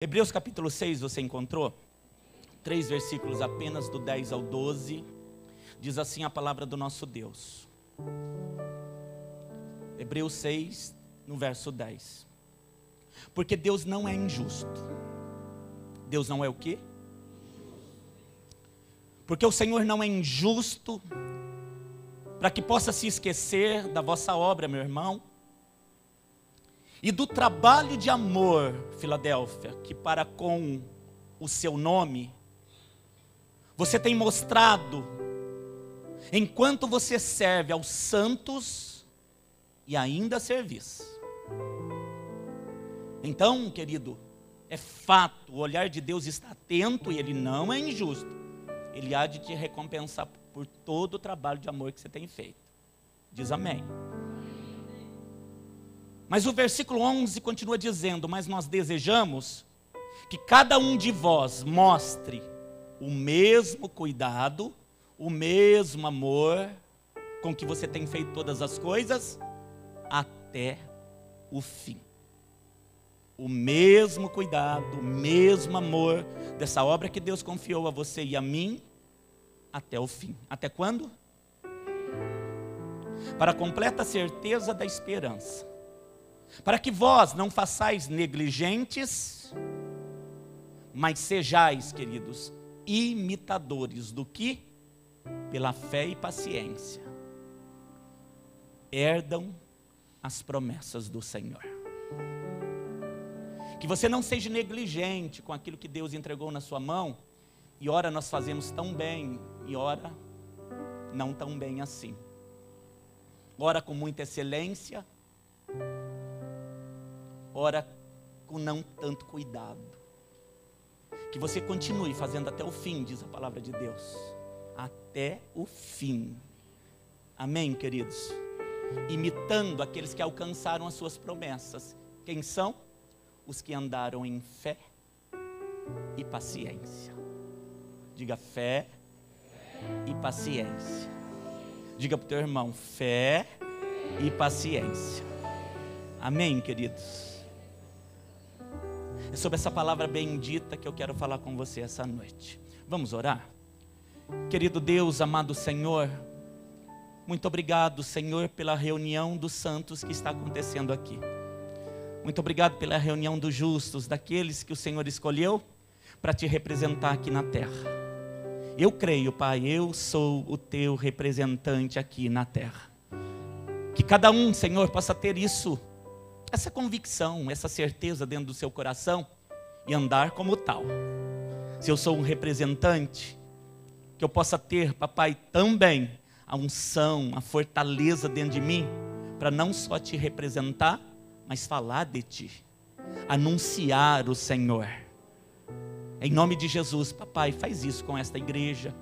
Hebreus capítulo 6, você encontrou? 3 versículos apenas, do 10 ao 12. Diz assim a palavra do nosso Deus. Hebreus 6, no verso 10. Porque Deus não é injusto. Deus não é o quê? Porque o Senhor não é injusto, para que possa se esquecer da vossa obra, meu irmão, e do trabalho de amor, Filadélfia, que para com o seu nome, você tem mostrado, enquanto você serve aos santos e ainda servis. Então, querido, é fato, o olhar de Deus está atento e Ele não é injusto. Ele há de te recompensar por todo o trabalho de amor que você tem feito. Diz amém. Mas o versículo 11 continua dizendo: mas nós desejamos que cada um de vós mostre o mesmo cuidado, o mesmo amor com que você tem feito todas as coisas até o fim. O mesmo cuidado, o mesmo amor dessa obra que Deus confiou a você e a mim até o fim. Até quando? Para a completa certeza da esperança. Para que vós não façais negligentes, mas sejais, queridos, imitadores do que? Pela fé e paciência, herdam as promessas do Senhor. Que você não seja negligente com aquilo que Deus entregou na sua mão, e ora nós fazemos tão bem, e ora não tão bem assim. Ora com muita excelência, ora com não tanto cuidado. Que você continue fazendo até o fim, diz a palavra de Deus. Até o fim. Amém, queridos? Imitando aqueles que alcançaram as suas promessas. Quem são? Os que andaram em fé e paciência. Diga fé e paciência. Diga para o teu irmão, fé e paciência. Amém, queridos? É sobre essa palavra bendita que eu quero falar com você essa noite. Vamos orar? Querido Deus, amado Senhor, muito obrigado, Senhor, pela reunião dos santos que está acontecendo aqui. Muito obrigado pela reunião dos justos, daqueles que o Senhor escolheu para te representar aqui na terra. Eu creio, Pai, eu sou o teu representante aqui na terra. Que cada um, Senhor, possa ter isso, essa convicção, essa certeza dentro do seu coração e andar como tal. Se eu sou um representante, que eu possa ter, papai, também a unção, a fortaleza dentro de mim, para não só te representar, mas falar de ti, anunciar o Senhor. Em nome de Jesus, papai, faz isso com esta igreja.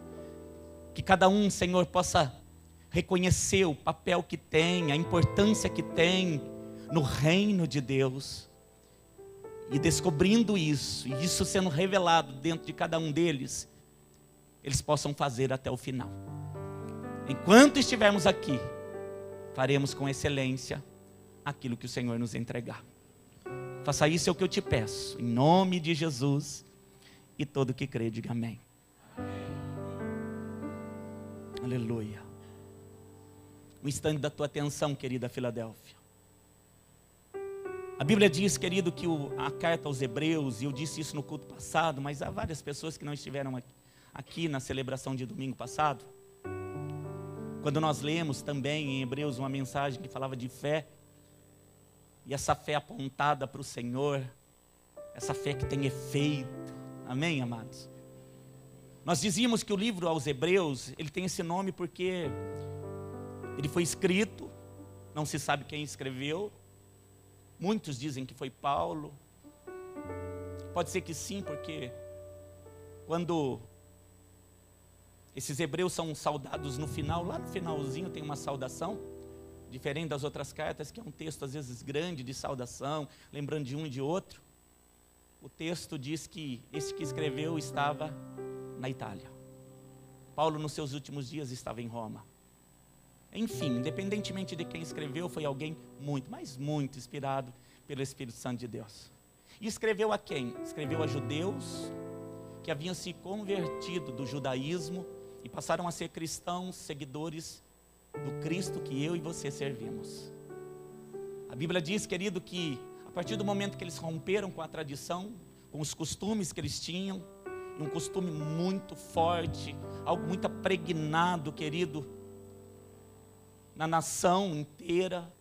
Que cada um, Senhor, possa reconhecer o papel que tem, a importância que tem no reino de Deus. E descobrindo isso, e isso sendo revelado dentro de cada um deles, eles possam fazer até o final. Enquanto estivermos aqui, faremos com excelência aquilo que o Senhor nos entregar. Faça isso, é o que eu te peço, em nome de Jesus. E todo que crê, diga amém. Aleluia. Um instante da tua atenção, querida Filadélfia. A Bíblia diz, querido, que a carta aos Hebreus, e eu disse isso no culto passado, mas há várias pessoas que não estiveram aqui na celebração de domingo passado. Quando nós lemos também em Hebreus uma mensagem que falava de fé, e essa fé apontada para o Senhor, essa fé que tem efeito. Amém, amados? Nós dizíamos que o livro aos Hebreus, ele tem esse nome porque ele foi escrito, não se sabe quem escreveu. Muitos dizem que foi Paulo. Pode ser que sim, porque quando esses hebreus são saudados no final, lá no finalzinho tem uma saudação, diferente das outras cartas, que é um texto às vezes grande de saudação, lembrando de um e de outro. O texto diz que esse que escreveu estava na Itália. Paulo, nos seus últimos dias, estava em Roma. Enfim, independentemente de quem escreveu, foi alguém muito, mas muito inspirado pelo Espírito Santo de Deus. E escreveu a quem? Escreveu a judeus que haviam se convertido do judaísmo e passaram a ser cristãos, seguidores do Cristo que eu e você servimos. A Bíblia diz, querido, que a partir do momento que eles romperam com a tradição, com os costumes que eles tinham, e um costume muito forte, algo muito impregnado, querido, na nação inteira,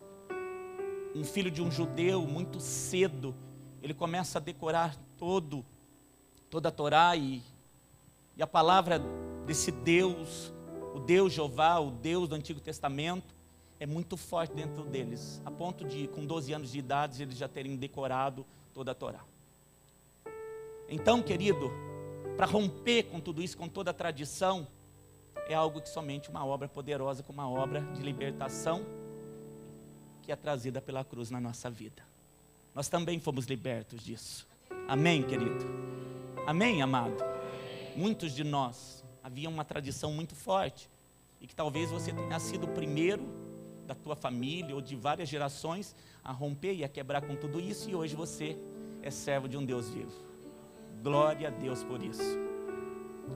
um filho de um judeu, muito cedo, ele começa a decorar toda a Torá e a palavra desse Deus, o Deus Jeová, o Deus do Antigo Testamento, é muito forte dentro deles, a ponto de, com 12 anos de idade, eles já terem decorado toda a Torá. Então, querido, para romper com tudo isso, com toda a tradição, é algo que somente uma obra poderosa, como uma obra de libertação, que é trazida pela cruz na nossa vida. Nós também fomos libertos disso. Amém, querido? Amém, amado? Muitos de nós, havia uma tradição muito forte, e que talvez você tenha sido o primeiro da tua família, ou de várias gerações, a romper e a quebrar com tudo isso, e hoje você é servo de um Deus vivo. Glória a Deus por isso.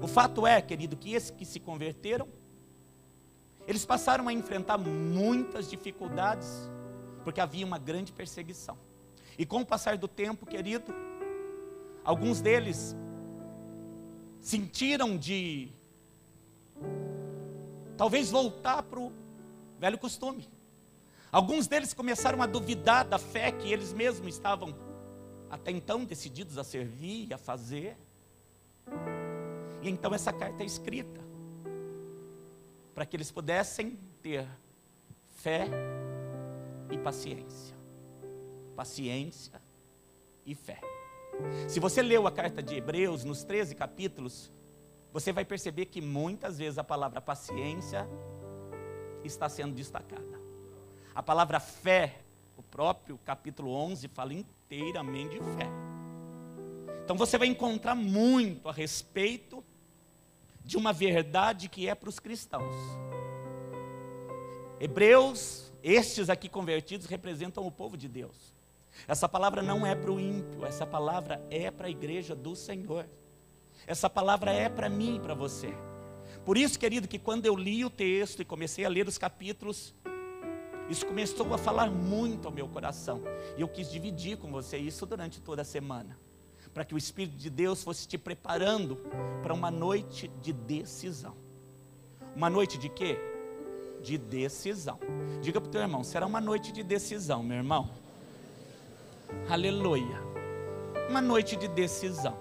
O fato é, querido, que esses que se converteram, eles passaram a enfrentar muitas dificuldades, porque havia uma grande perseguição. E com o passar do tempo, querido, alguns deles sentiram de talvez voltar para o velho costume. Alguns deles começaram a duvidar da fé que eles mesmos estavam até então decididos a servir e a fazer. E então essa carta é escrita para que eles pudessem ter fé e paciência. Paciência e fé. Se você leu a carta de Hebreus, nos 13 capítulos, você vai perceber que muitas vezes a palavra paciência está sendo destacada. A palavra fé, o próprio capítulo 11 fala inteiramente de fé. Então você vai encontrar muito a respeito de uma verdade que é para os cristãos. Hebreus, estes aqui convertidos, representam o povo de Deus. Essa palavra não é para o ímpio, essa palavra é para a igreja do Senhor. Essa palavra é para mim e para você. Por isso, querido, que quando eu li o texto e comecei a ler os capítulos, isso começou a falar muito ao meu coração. E eu quis dividir com você isso durante toda a semana, para que o Espírito de Deus fosse te preparando para uma noite de decisão. Uma noite de quê? De decisão. Diga para o teu irmão, será uma noite de decisão, meu irmão. Aleluia. Uma noite de decisão.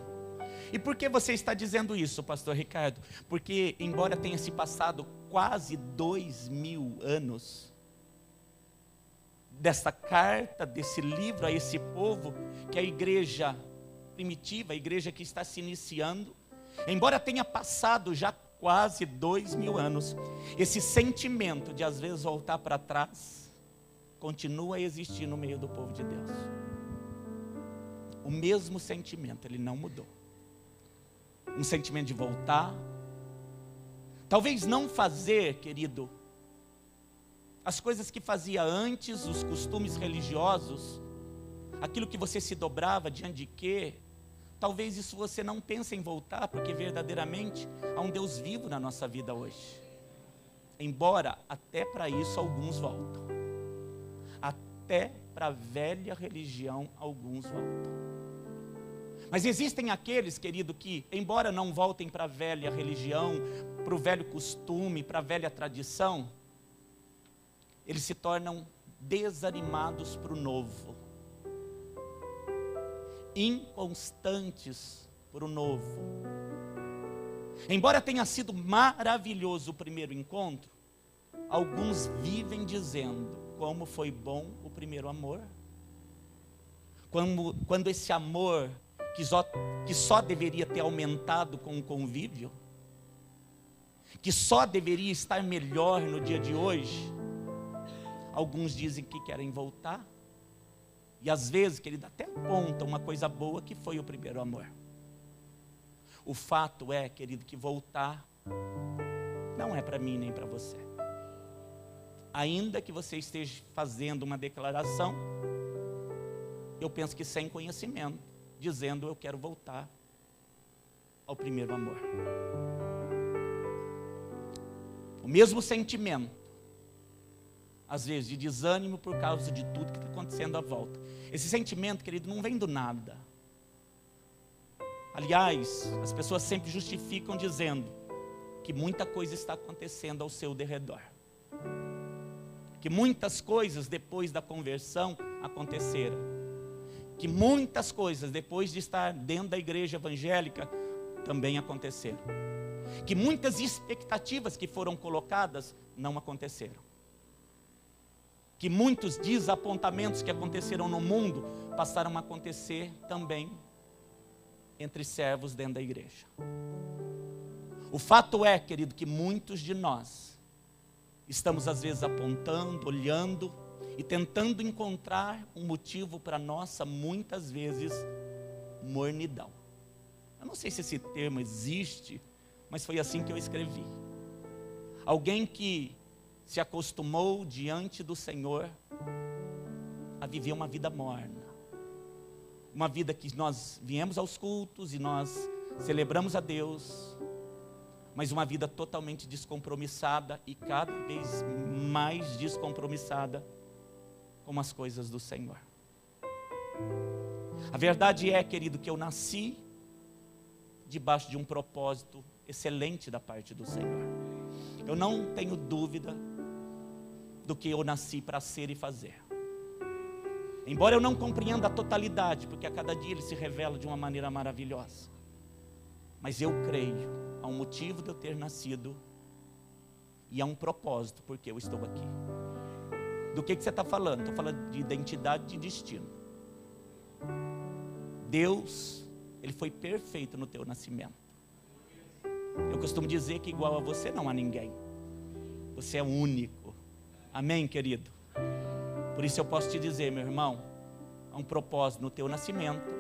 E por que você está dizendo isso, pastor Ricardo? Porque embora tenha se passado quase 2000 anos desta carta, desse livro a esse povo, que a igreja primitiva, a igreja que está se iniciando, embora tenha passado já quase 2000 anos, esse sentimento de às vezes voltar para trás, continua a existir no meio do povo de Deus. O mesmo sentimento, ele não mudou. Um sentimento de voltar, talvez não fazer, querido, as coisas que fazia antes, os costumes religiosos, aquilo que você se dobrava diante de quê, talvez isso você não pense em voltar, porque verdadeiramente há um Deus vivo na nossa vida hoje. Embora até para isso alguns voltam. Até para a velha religião alguns voltam. Mas existem aqueles, querido, que embora não voltem para a velha religião, para o velho costume, para a velha tradição, eles se tornam desanimados para o novo. Inconstantes para o novo. Embora tenha sido maravilhoso o primeiro encontro, alguns vivem dizendo como foi bom o primeiro amor. Quando esse amor que só deveria ter aumentado com o convívio, que só deveria estar melhor no dia de hoje, alguns dizem que querem voltar. E às vezes, querido, até aponta uma coisa boa que foi o primeiro amor. O fato é, querido, que voltar não é para mim nem para você. Ainda que você esteja fazendo uma declaração, eu penso que sem conhecimento, dizendo eu quero voltar ao primeiro amor. O mesmo sentimento, às vezes, de desânimo por causa de tudo que está acontecendo à volta. Esse sentimento, querido, não vem do nada. Aliás, as pessoas sempre justificam dizendo que muita coisa está acontecendo ao seu derredor. Que muitas coisas depois da conversão aconteceram. Que muitas coisas depois de estar dentro da igreja evangélica também aconteceram. Que muitas expectativas que foram colocadas não aconteceram. Que muitos desapontamentos que aconteceram no mundo passaram a acontecer também entre servos dentro da igreja. O fato é, querido, que muitos de nós estamos às vezes apontando, olhando e tentando encontrar um motivo para nossa, muitas vezes, mornidão. Eu não sei se esse termo existe, mas foi assim que eu escrevi. Alguém que se acostumou diante do Senhor a viver uma vida morna. Uma vida que nós viemos aos cultos e nós celebramos a Deus, mas uma vida totalmente descompromissada e cada vez mais descompromissada com as coisas do Senhor. A verdade é, querido, que eu nasci debaixo de um propósito excelente da parte do Senhor. Eu não tenho dúvida do que eu nasci para ser e fazer. Embora eu não compreenda a totalidade, porque a cada dia Ele se revela de uma maneira maravilhosa. Mas eu creio, há um motivo de eu ter nascido e há um propósito porque eu estou aqui. Do que você está falando? Estou falando de identidade e de destino. Deus, Ele foi perfeito no teu nascimento. Eu costumo dizer que igual a você não há ninguém. Você é único. Amém, querido? Por isso eu posso te dizer, meu irmão, há um propósito no teu nascimento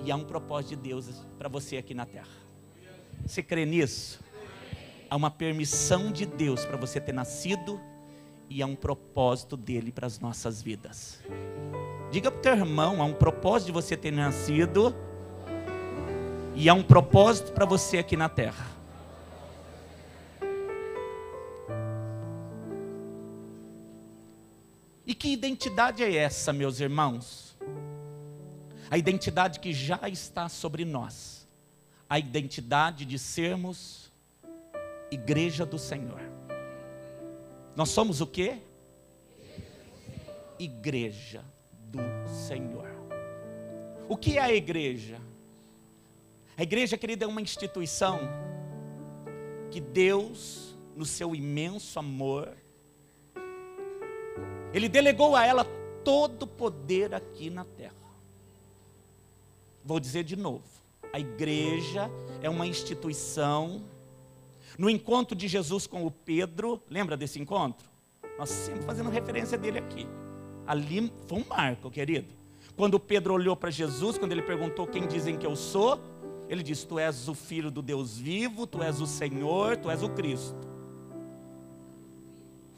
e há um propósito de Deus para você aqui na terra. Você crê nisso? Há uma permissão de Deus para você ter nascido e há um propósito dele para as nossas vidas. Diga para o teu irmão, há um propósito de você ter nascido e há um propósito para você aqui na terra. E que identidade é essa, meus irmãos? A identidade que já está sobre nós. A identidade de sermos igreja do Senhor. Nós somos o quê? Igreja do Senhor. O que é a igreja? A igreja, querida, é uma instituição que Deus, no seu imenso amor, Ele delegou a ela todo o poder aqui na terra. Vou dizer de novo. A igreja é uma instituição. No encontro de Jesus com o Pedro, lembra desse encontro? Nós sempre fazendo referência dele aqui. Ali foi um marco, querido. Quando Pedro olhou para Jesus, quando ele perguntou quem dizem que eu sou, ele disse: tu és o Filho do Deus vivo, tu és o Senhor, tu és o Cristo.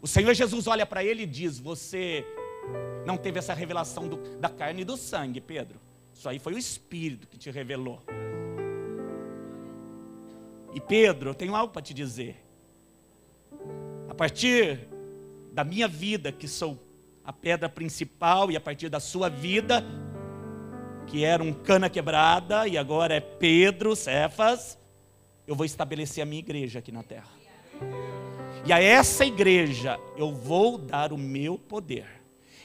O Senhor Jesus olha para ele e diz: você não teve essa revelação da carne e do sangue, Pedro. Isso aí foi o Espírito que te revelou. E Pedro, eu tenho algo para te dizer. A partir da minha vida, que sou a pedra principal, e a partir da sua vida, que era um cana quebrada, e agora é Pedro, Cefas, eu vou estabelecer a minha igreja aqui na terra. E a essa igreja eu vou dar o meu poder.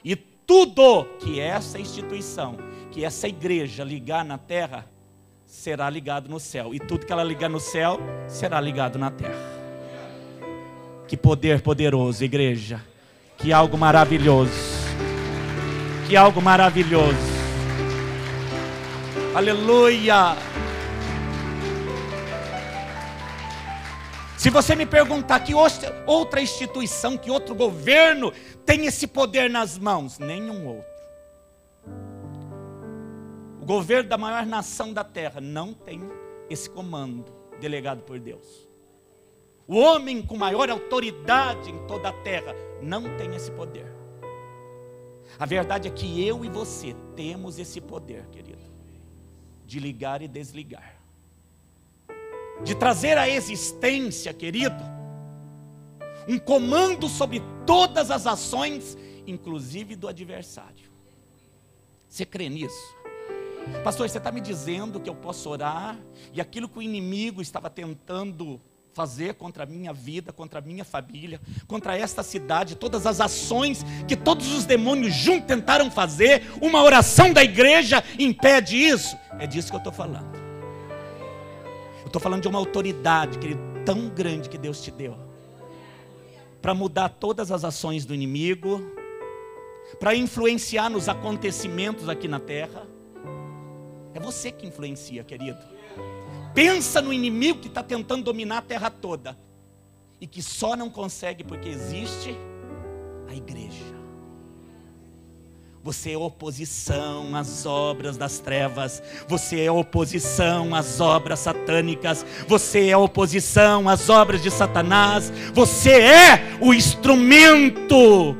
E tudo que essa instituição, que essa igreja ligar na terra, será ligado no céu. E tudo que ela ligar no céu, será ligado na terra. Que poder poderoso, igreja. Que algo maravilhoso. Que algo maravilhoso. Aleluia. Se você me perguntar que outra instituição, que outro governo tem esse poder nas mãos, nenhum outro. O governo da maior nação da terra não tem esse comando delegado por Deus. O homem com maior autoridade em toda a terra não tem esse poder. A verdade é que eu e você temos esse poder, querido, de ligar e desligar, de trazer à existência, querido, um comando sobre todas as ações, inclusive do adversário. Você crê nisso? Pastor, você está me dizendo que eu posso orar, e aquilo que o inimigo estava tentando fazer contra a minha vida, contra a minha família, contra esta cidade, todas as ações que todos os demônios juntos tentaram fazer, uma oração da igreja impede isso? É disso que eu estou falando. Eu estou falando de uma autoridade, querido, tão grande que Deus te deu, para mudar todas as ações do inimigo, para influenciar nos acontecimentos aqui na terra. É você que influencia, querido. Pensa no inimigo que está tentando dominar a terra toda, e que só não consegue porque existe a igreja. Você é oposição às obras das trevas, você é oposição às obras satânicas, você é oposição às obras de Satanás, você é o instrumento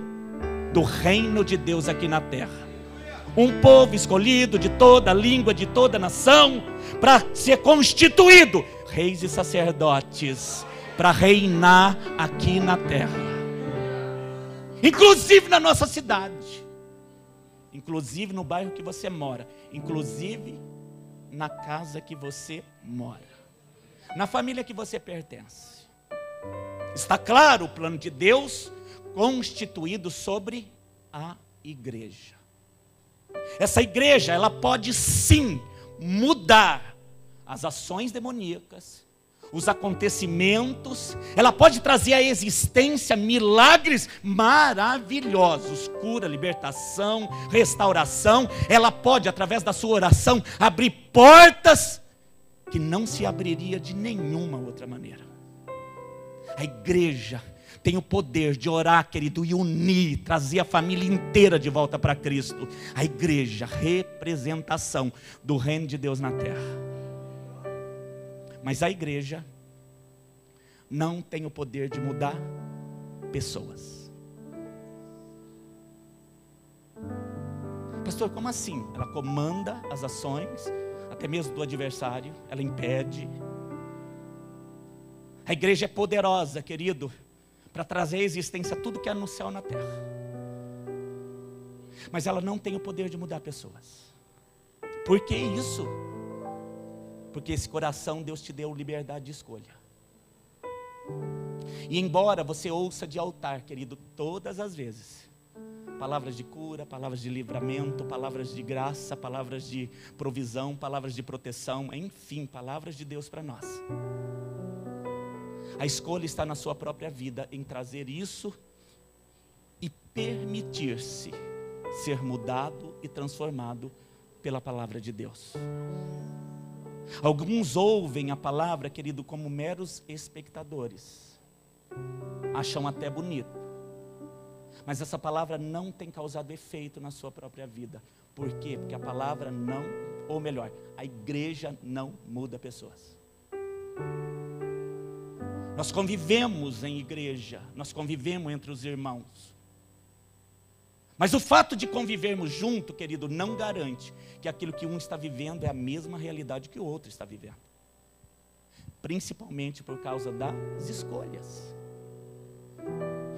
do reino de Deus aqui na terra. Um povo escolhido de toda língua, de toda nação, para ser constituído reis e sacerdotes, para reinar aqui na terra, inclusive na nossa cidade, inclusive no bairro que você mora, inclusive na casa que você mora, na família que você pertence. Está claro o plano de Deus constituído sobre a igreja. Essa igreja, ela pode sim mudar as ações demoníacas, os acontecimentos, ela pode trazer à existência milagres maravilhosos, cura, libertação, restauração. Ela pode, através da sua oração, abrir portas que não se abriria de nenhuma outra maneira. A igreja tem o poder de orar, querido, e unir, trazer a família inteira de volta para Cristo. A igreja, representação do reino de Deus na terra. Mas a igreja não tem o poder de mudar pessoas. Pastor, como assim? Ela comanda as ações, até mesmo do adversário, ela impede. A igreja é poderosa, querido, para trazer à existência tudo que há no céu e na terra. Mas ela não tem o poder de mudar pessoas. Por que isso? Porque esse coração Deus te deu liberdade de escolha. E embora você ouça de altar, querido, todas as vezes, palavras de cura, palavras de livramento, palavras de graça, palavras de provisão, palavras de proteção, enfim, palavras de Deus para nós. A escolha está na sua própria vida, em trazer isso e permitir-se ser mudado e transformado pela palavra de Deus. Alguns ouvem a palavra, querido, como meros espectadores, acham até bonito, mas essa palavra não tem causado efeito na sua própria vida. Por quê? Porque a palavra não, ou melhor, a igreja não muda pessoas. Nós convivemos em igreja, nós convivemos entre os irmãos. Mas o fato de convivermos junto, querido, não garante que aquilo que um está vivendo é a mesma realidade que o outro está vivendo. Principalmente por causa das escolhas.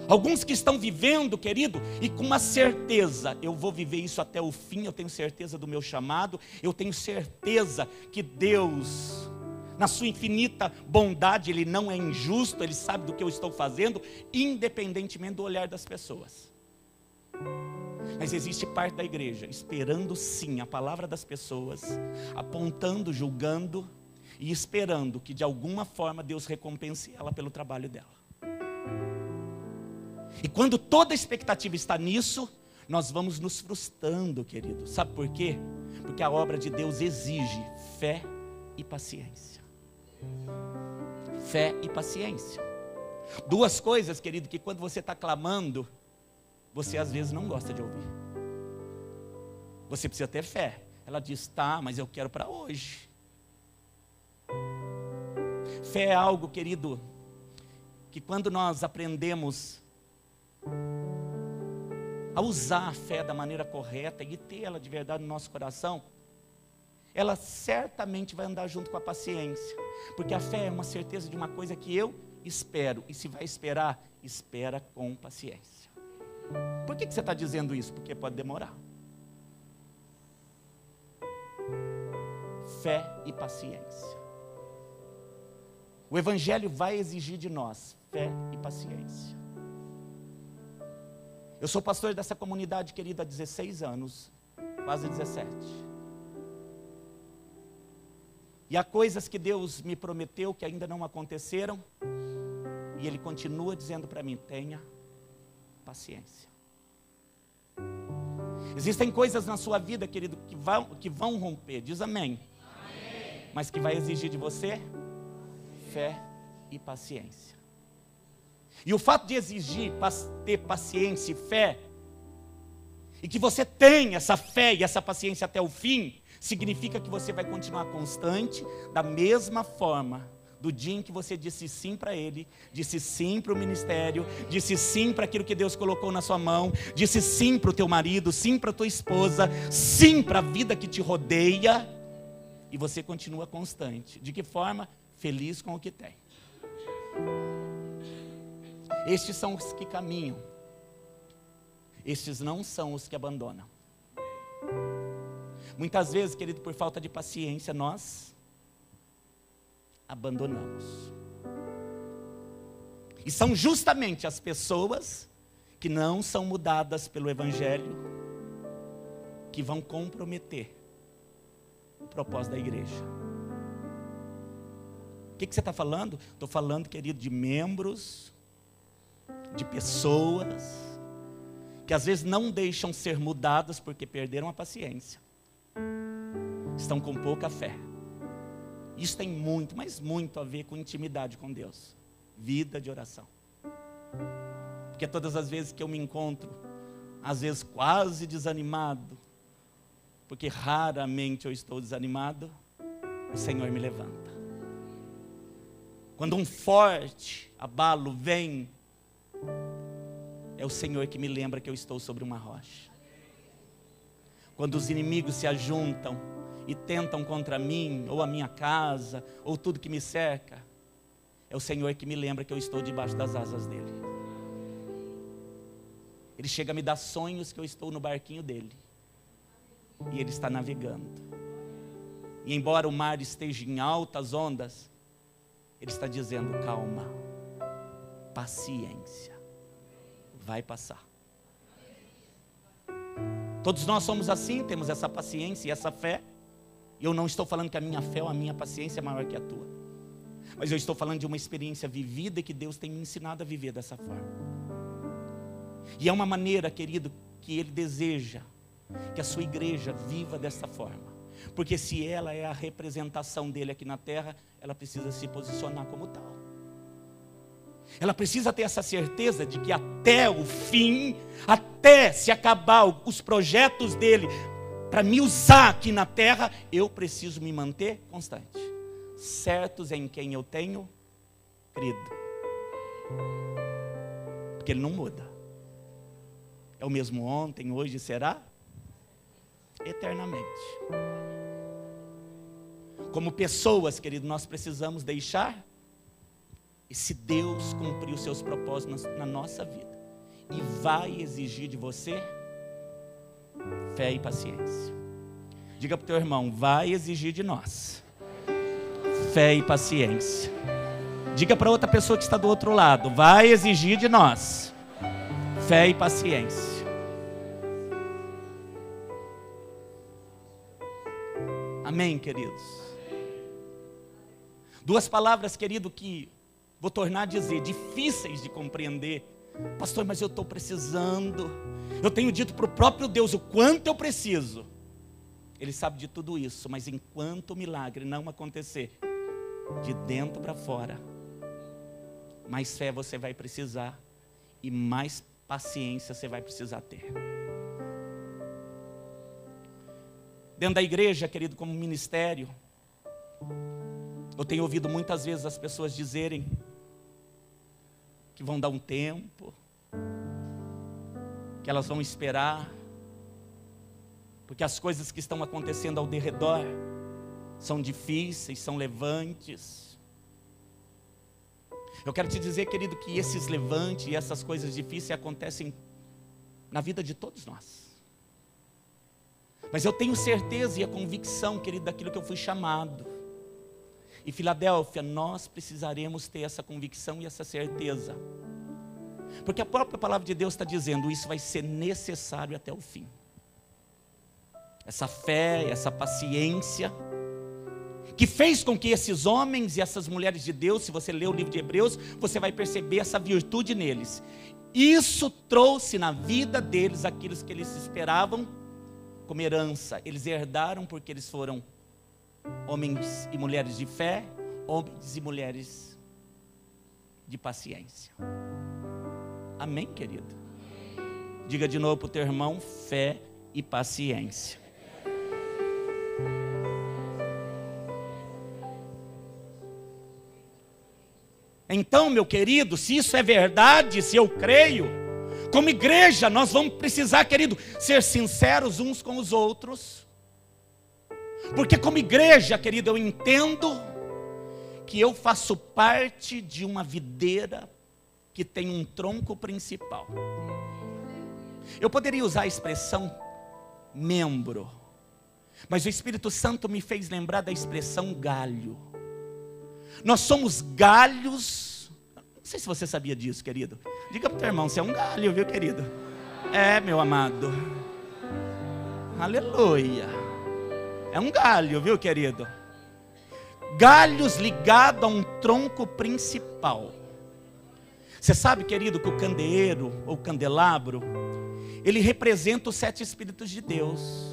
Alguns que estão vivendo, querido, e com uma certeza, eu vou viver isso até o fim, eu tenho certeza do meu chamado, eu tenho certeza que Deus, na sua infinita bondade, Ele não é injusto, Ele sabe do que eu estou fazendo, independentemente do olhar das pessoas. Mas existe parte da igreja esperando sim a palavra das pessoas, apontando, julgando e esperando que de alguma forma Deus recompense ela pelo trabalho dela. E quando toda a expectativa está nisso, nós vamos nos frustrando, querido. Sabe por quê? Porque a obra de Deus exige fé e paciência. Fé e paciência. Duas coisas, querido, que quando você está clamando, você às vezes não gosta de ouvir. Você precisa ter fé. Ela diz, tá, mas eu quero para hoje. Fé é algo, querido, que quando nós aprendemos a usar a fé da maneira correta e ter ela de verdade no nosso coração, ela certamente vai andar junto com a paciência. Porque a fé é uma certeza de uma coisa que eu espero. E se vai esperar, espera com paciência. Por que você está dizendo isso? Porque pode demorar. Fé e paciência. O Evangelho vai exigir de nós fé e paciência. Eu sou pastor dessa comunidade querida há 16 anos, quase 17. E há coisas que Deus me prometeu que ainda não aconteceram, e Ele continua dizendo para mim: tenha paciência. Existem coisas na sua vida, querido, que vão romper, diz amém. Amém. Mas que vai exigir de você fé e paciência. E o fato de exigir ter paciência e fé, e que você tenha essa fé e essa paciência até o fim, significa que você vai continuar constante, da mesma forma, do dia em que você disse sim para Ele, disse sim para o ministério, disse sim para aquilo que Deus colocou na sua mão, disse sim para o teu marido, sim para a tua esposa, sim para a vida que te rodeia, e você continua constante. De que forma? Feliz com o que tem. Estes são os que caminham. Estes não são os que abandonam. Muitas vezes, querido, por falta de paciência, nós abandonamos. E são justamente as pessoas que não são mudadas pelo Evangelho que vão comprometer o propósito da igreja. O que você está falando? Estou falando, querido, de membros, de pessoas que às vezes não deixam ser mudadas porque perderam a paciência, estão com pouca fé. Isso tem muito, mas muito a ver com intimidade com Deus, vida de oração. Porque todas as vezes que eu me encontro, às vezes quase desanimado, porque raramente eu estou desanimado, o Senhor me levanta. Quando um forte abalo vem, é o Senhor que me lembra que eu estou sobre uma rocha. Quando os inimigos se ajuntam e tentam contra mim, ou a minha casa, ou tudo que me cerca, é o Senhor que me lembra que eu estou debaixo das asas dEle. Ele chega a me dar sonhos que eu estou no barquinho dEle, e Ele está navegando. E embora o mar esteja em altas ondas, Ele está dizendo: calma, paciência, vai passar. Todos nós somos assim, temos essa paciência e essa fé. E eu não estou falando que a minha fé ou a minha paciência é maior que a tua, mas eu estou falando de uma experiência vivida e que Deus tem me ensinado a viver dessa forma. E é uma maneira, querido, que Ele deseja que a sua igreja viva dessa forma. Porque se ela é a representação dEle aqui na terra, ela precisa se posicionar como tal. Ela precisa ter essa certeza de que até o fim, até se acabar os projetos dEle para me usar aqui na terra, eu preciso me manter constante, certos em quem eu tenho crido. Porque Ele não muda. É o mesmo ontem, hoje e será eternamente. Como pessoas, querido, nós precisamos deixar esse Deus cumprir os seus propósitos na nossa vida. E vai exigir de você fé e paciência. Diga para o teu irmão: vai exigir de nós fé e paciência. Diga para outra pessoa que está do outro lado: vai exigir de nós fé e paciência. Amém, queridos? Duas palavras, querido, que vou tornar a dizer, difíceis de compreender. Pastor, mas eu estou precisando. Eu tenho dito para o próprio Deus o quanto eu preciso. Ele sabe de tudo isso, mas enquanto o milagre não acontecer, de dentro para fora, mais fé você vai precisar e mais paciência você vai precisar ter. Dentro da igreja, querido, como ministério, eu tenho ouvido muitas vezes as pessoas dizerem que vão dar um tempo, que elas vão esperar, porque as coisas que estão acontecendo ao derredor são difíceis, são levantes. Eu quero te dizer, querido, que esses levantes e essas coisas difíceis acontecem na vida de todos nós. Mas eu tenho certeza e a convicção, querido, daquilo que eu fui chamado. E Filadélfia, nós precisaremos ter essa convicção e essa certeza. Porque a própria palavra de Deus está dizendo, isso vai ser necessário até o fim. Essa fé, essa paciência, que fez com que esses homens e essas mulheres de Deus, se você ler o livro de Hebreus, você vai perceber essa virtude neles. Isso trouxe na vida deles aquilo que eles esperavam como herança. Eles herdaram porque eles foram homens e mulheres de fé, homens e mulheres de paciência. Amém, querido? Diga de novo para o teu irmão, fé e paciência. Então, meu querido, se isso é verdade, se eu creio, como igreja, nós vamos precisar, querido, ser sinceros uns com os outros. Porque como igreja, querido, eu entendo que eu faço parte de uma videira que tem um tronco principal. Eu poderia usar a expressão membro, mas o Espírito Santo me fez lembrar da expressão galho. Nós somos galhos. Não sei se você sabia disso, querido. Diga para o teu irmão, você é um galho, viu, querido? É, meu amado. Aleluia. É um galho, viu, querido? Galhos ligados a um tronco principal. Você sabe, querido, que o candeeiro ou candelabro, ele representa os 7 Espíritos de Deus.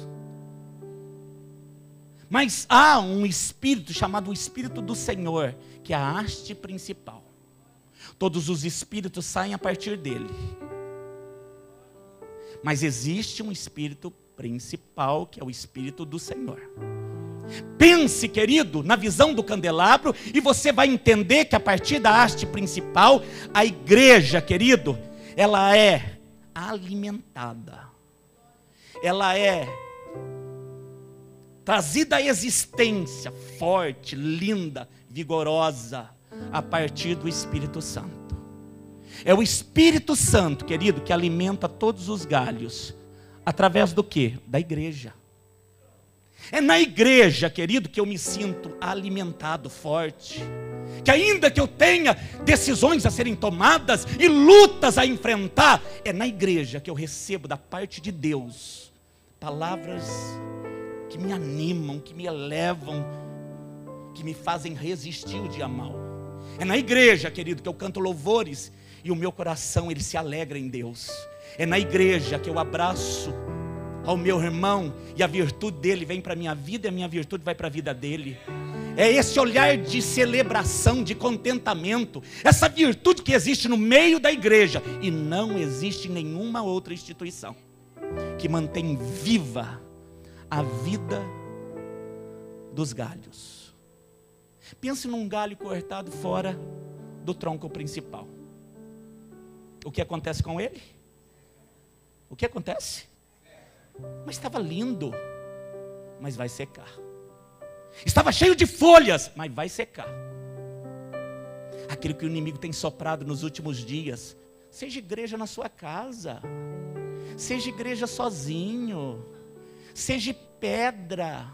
Mas há um espírito chamado o Espírito do Senhor, que é a haste principal. Todos os espíritos saem a partir dele. Mas existe um espírito principal, que é o Espírito do Senhor. Pense, querido, na visão do candelabro, e você vai entender que a partir da haste principal, a igreja, querido, ela é alimentada. Ela é trazida à existência forte, linda, vigorosa, a partir do Espírito Santo. É o Espírito Santo, querido, que alimenta todos os galhos. Através do quê? Da igreja. É na igreja, querido, que eu me sinto alimentado, forte. Que ainda que eu tenha decisões a serem tomadas e lutas a enfrentar, é na igreja que eu recebo da parte de Deus palavras que me animam, que me elevam, que me fazem resistir o dia mau. É na igreja, querido, que eu canto louvores e o meu coração, ele se alegra em Deus. É na igreja que eu abraço ao meu irmão e a virtude dele vem para a minha vida e a minha virtude vai para a vida dele. É esse olhar de celebração, de contentamento, essa virtude que existe no meio da igreja e não existe em nenhuma outra instituição que mantém viva a vida dos galhos. Pense num galho cortado fora do tronco principal. O que acontece com ele? O que acontece? Mas estava lindo, mas vai secar. Estava cheio de folhas, mas vai secar. Aquilo que o inimigo tem soprado nos últimos dias. Seja igreja na sua casa, seja igreja sozinho, seja pedra.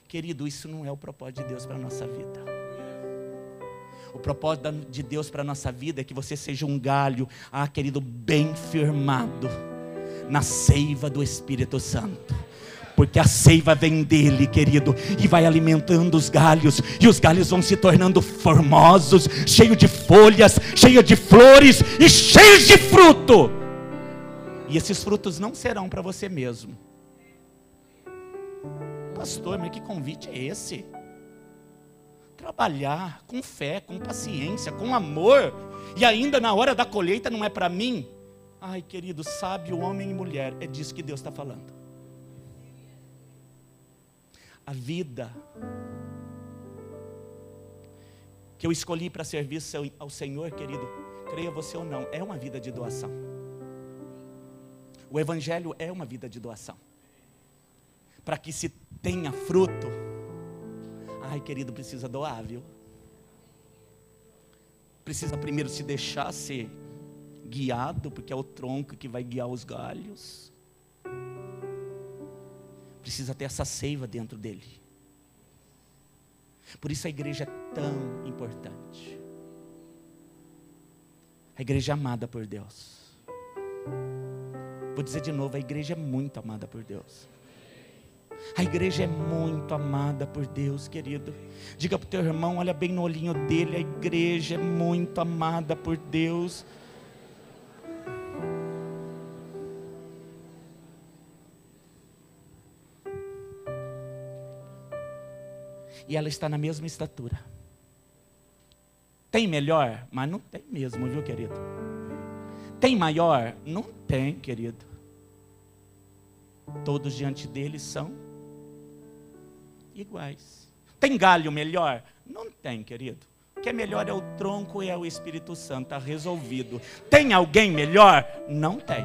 Querido, isso não é o propósito de Deus para a nossa vida. O propósito de Deus para a nossa vida é que você seja um galho, querido, bem firmado na seiva do Espírito Santo. Porque a seiva vem dele, querido, e vai alimentando os galhos, e os galhos vão se tornando formosos, cheios de folhas, cheios de flores e cheios de fruto. E esses frutos não serão para você mesmo. Pastor, mas que convite é esse? Trabalhar com fé, com paciência, com amor, e ainda na hora da colheita não é para mim? Ai, querido, sábio, homem e mulher, é disso que Deus está falando. A vida que eu escolhi para servir ao Senhor, querido, creia você ou não, é uma vida de doação. O evangelho é uma vida de doação. Para que se tenha fruto, ai querido, precisa doar, viu? Precisa primeiro se deixar ser guiado, porque é o tronco que vai guiar os galhos. Precisa ter essa seiva dentro dele. Por isso a igreja é tão importante. A igreja é amada por Deus. Vou dizer de novo, a igreja é muito amada por Deus. A igreja é muito amada por Deus, querido. Diga para o teu irmão, olha bem no olhinho dele, a igreja é muito amada por Deus. E ela está na mesma estatura. Tem melhor? Mas não tem mesmo, viu, querido? Tem maior? Não tem, querido. Todos diante dele são iguais. Tem galho melhor? Não tem, querido. O que é melhor é o tronco e é o Espírito Santo, está resolvido. Tem alguém melhor? Não tem.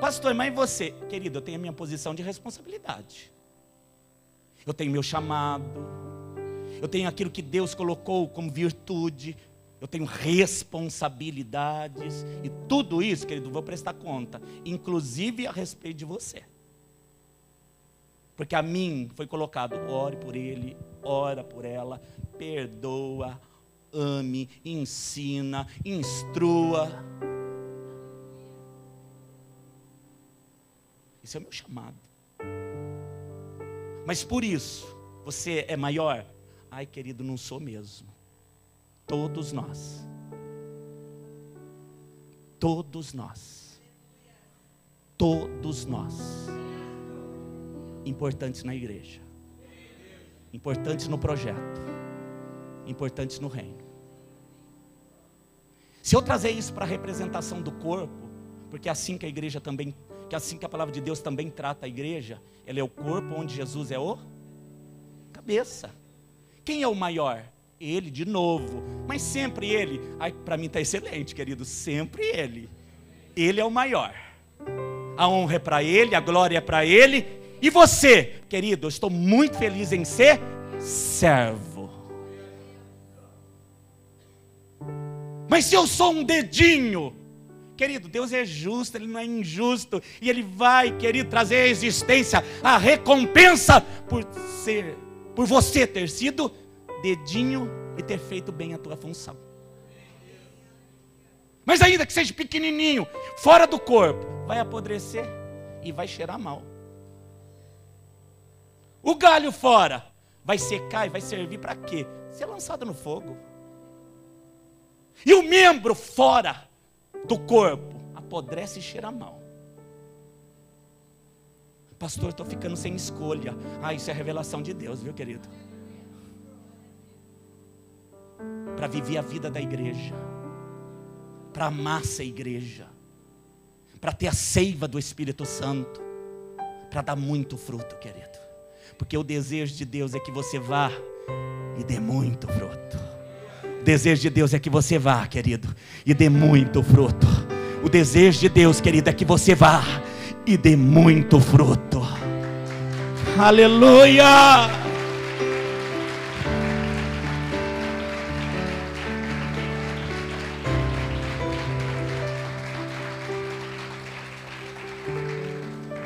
Pastor, mas e você? Querido, eu tenho a minha posição de responsabilidade. Eu tenho meu chamado. Eu tenho aquilo que Deus colocou como virtude. Eu tenho responsabilidades. E tudo isso, querido, vou prestar conta. Inclusive a respeito de você. Porque a mim foi colocado, ore por ele, ora por ela, perdoa, ame, ensina, instrua. Esse é o meu chamado. Mas por isso, você é maior? Ai, querido, não sou mesmo. Todos nós. Todos nós. Todos nós. Importantes na igreja. Importantes no projeto. Importantes no reino. Se eu trazer isso para a representação do corpo, porque é assim que a igreja também, que é assim que a palavra de Deus também trata a igreja, ela é o corpo onde Jesus é o cabeça. Quem é o maior? Ele, de novo. Mas sempre ele. Ai, para mim está excelente, querido. Sempre ele. Ele é o maior. A honra é para ele, a glória é para ele. E você, querido, eu estou muito feliz em ser servo. Mas se eu sou um dedinho, querido, Deus é justo, Ele não é injusto. E Ele vai, querido, trazer à existência a recompensa por você ter sido dedinho e ter feito bem a tua função. Mas ainda que seja pequenininho, fora do corpo, vai apodrecer e vai cheirar mal. O galho fora vai secar e vai servir para quê? Ser lançado no fogo. E o membro fora do corpo apodrece e cheira mal. Pastor, estou ficando sem escolha. Isso é revelação de Deus, viu, querido? Para viver a vida da igreja, para amar essa igreja, para ter a seiva do Espírito Santo, para dar muito fruto, querido. Porque o desejo de Deus é que você vá e dê muito fruto. O desejo de Deus é que você vá, querido, e dê muito fruto. O desejo de Deus, querido, é que você vá e dê muito fruto. Aleluia!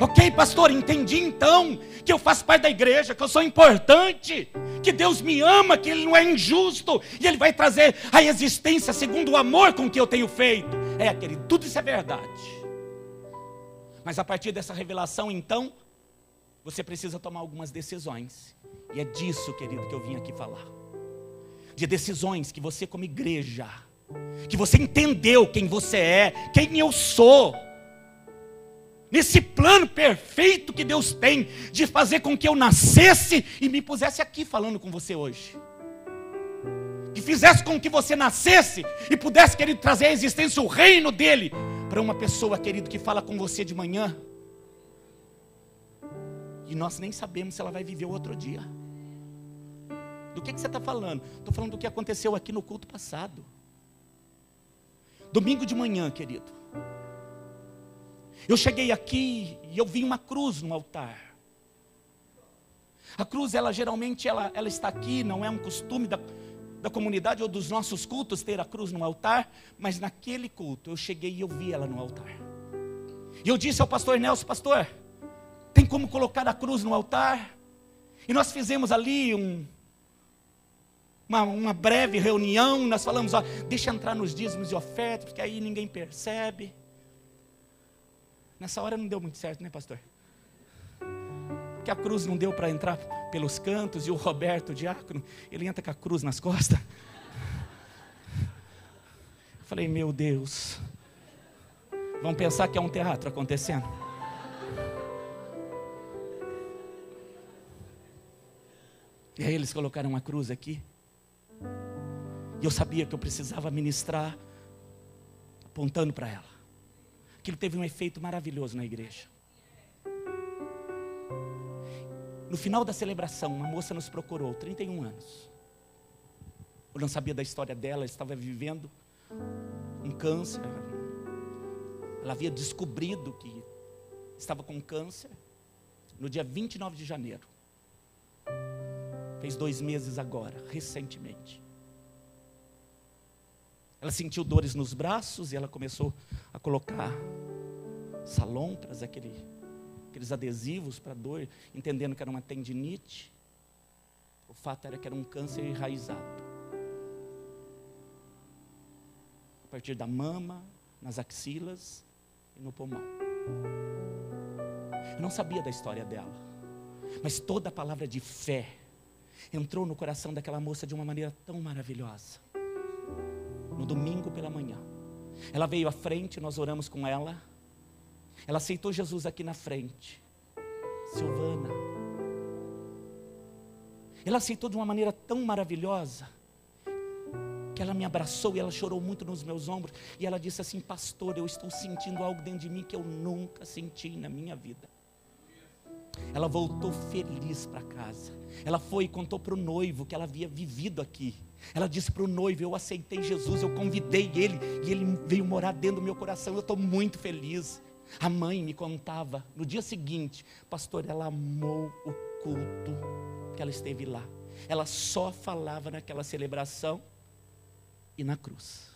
Ok, pastor, entendi então que eu faço parte da igreja, que eu sou importante, que Deus me ama, que Ele não é injusto, e Ele vai trazer a existência segundo o amor com que eu tenho feito. Querido, tudo isso é verdade. Mas a partir dessa revelação, então, você precisa tomar algumas decisões. E é disso, querido, que eu vim aqui falar. De decisões que você como igreja, que você entendeu quem você é, quem eu sou. Nesse plano perfeito que Deus tem de fazer com que eu nascesse e me pusesse aqui falando com você hoje. Que fizesse com que você nascesse e pudesse, querido, trazer à existência o reino dele para uma pessoa, querido, que fala com você de manhã. E nós nem sabemos se ela vai viver o outro dia. Do que você está falando? Estou falando do que aconteceu aqui no culto passado. Domingo de manhã, querido. Eu cheguei aqui e eu vi uma cruz no altar. A cruz, ela geralmente ela está aqui, não é um costume da comunidade ou dos nossos cultos ter a cruz no altar, mas naquele culto eu cheguei e eu vi ela no altar. E eu disse ao pastor Nelson: pastor, tem como colocar a cruz no altar? E nós fizemos ali uma breve reunião, nós falamos: ó, deixa entrar nos dízimos e ofertas, porque aí ninguém percebe. Nessa hora não deu muito certo, né, pastor? Porque a cruz não deu para entrar pelos cantos, e o Roberto, o diácono, ele entra com a cruz nas costas. Eu falei: meu Deus, vão pensar que é um teatro acontecendo. E aí eles colocaram uma cruz aqui. E eu sabia que eu precisava ministrar apontando para ela. Aquilo teve um efeito maravilhoso na igreja. No final da celebração, uma moça nos procurou, 31 anos. Eu não sabia da história dela, ela estava vivendo um câncer. Ela havia descobrido que estava com câncer no dia 29 de janeiro. Fez 2 meses agora, recentemente. Ela sentiu dores nos braços e ela começou a colocar salontras, aqueles adesivos para dor, entendendo que era uma tendinite. O fato era que era um câncer enraizado. A partir da mama, nas axilas e no pulmão. Eu não sabia da história dela, mas toda a palavra de fé entrou no coração daquela moça de uma maneira tão maravilhosa. No domingo pela manhã, ela veio à frente, nós oramos com ela. Ela aceitou Jesus aqui na frente. Silvana. Ela aceitou de uma maneira tão maravilhosa, que ela me abraçou e ela chorou muito nos meus ombros. E ela disse assim: pastor, eu estou sentindo algo dentro de mim que eu nunca senti na minha vida. Ela voltou feliz para casa. Ela foi e contou para o noivo que ela havia vivido aqui. Ela disse para o noivo: eu aceitei Jesus, eu convidei ele, e ele veio morar dentro do meu coração, eu estou muito feliz. A mãe me contava, no dia seguinte: pastor, ela amou o culto que ela esteve lá. Ela só falava naquela celebração e na cruz.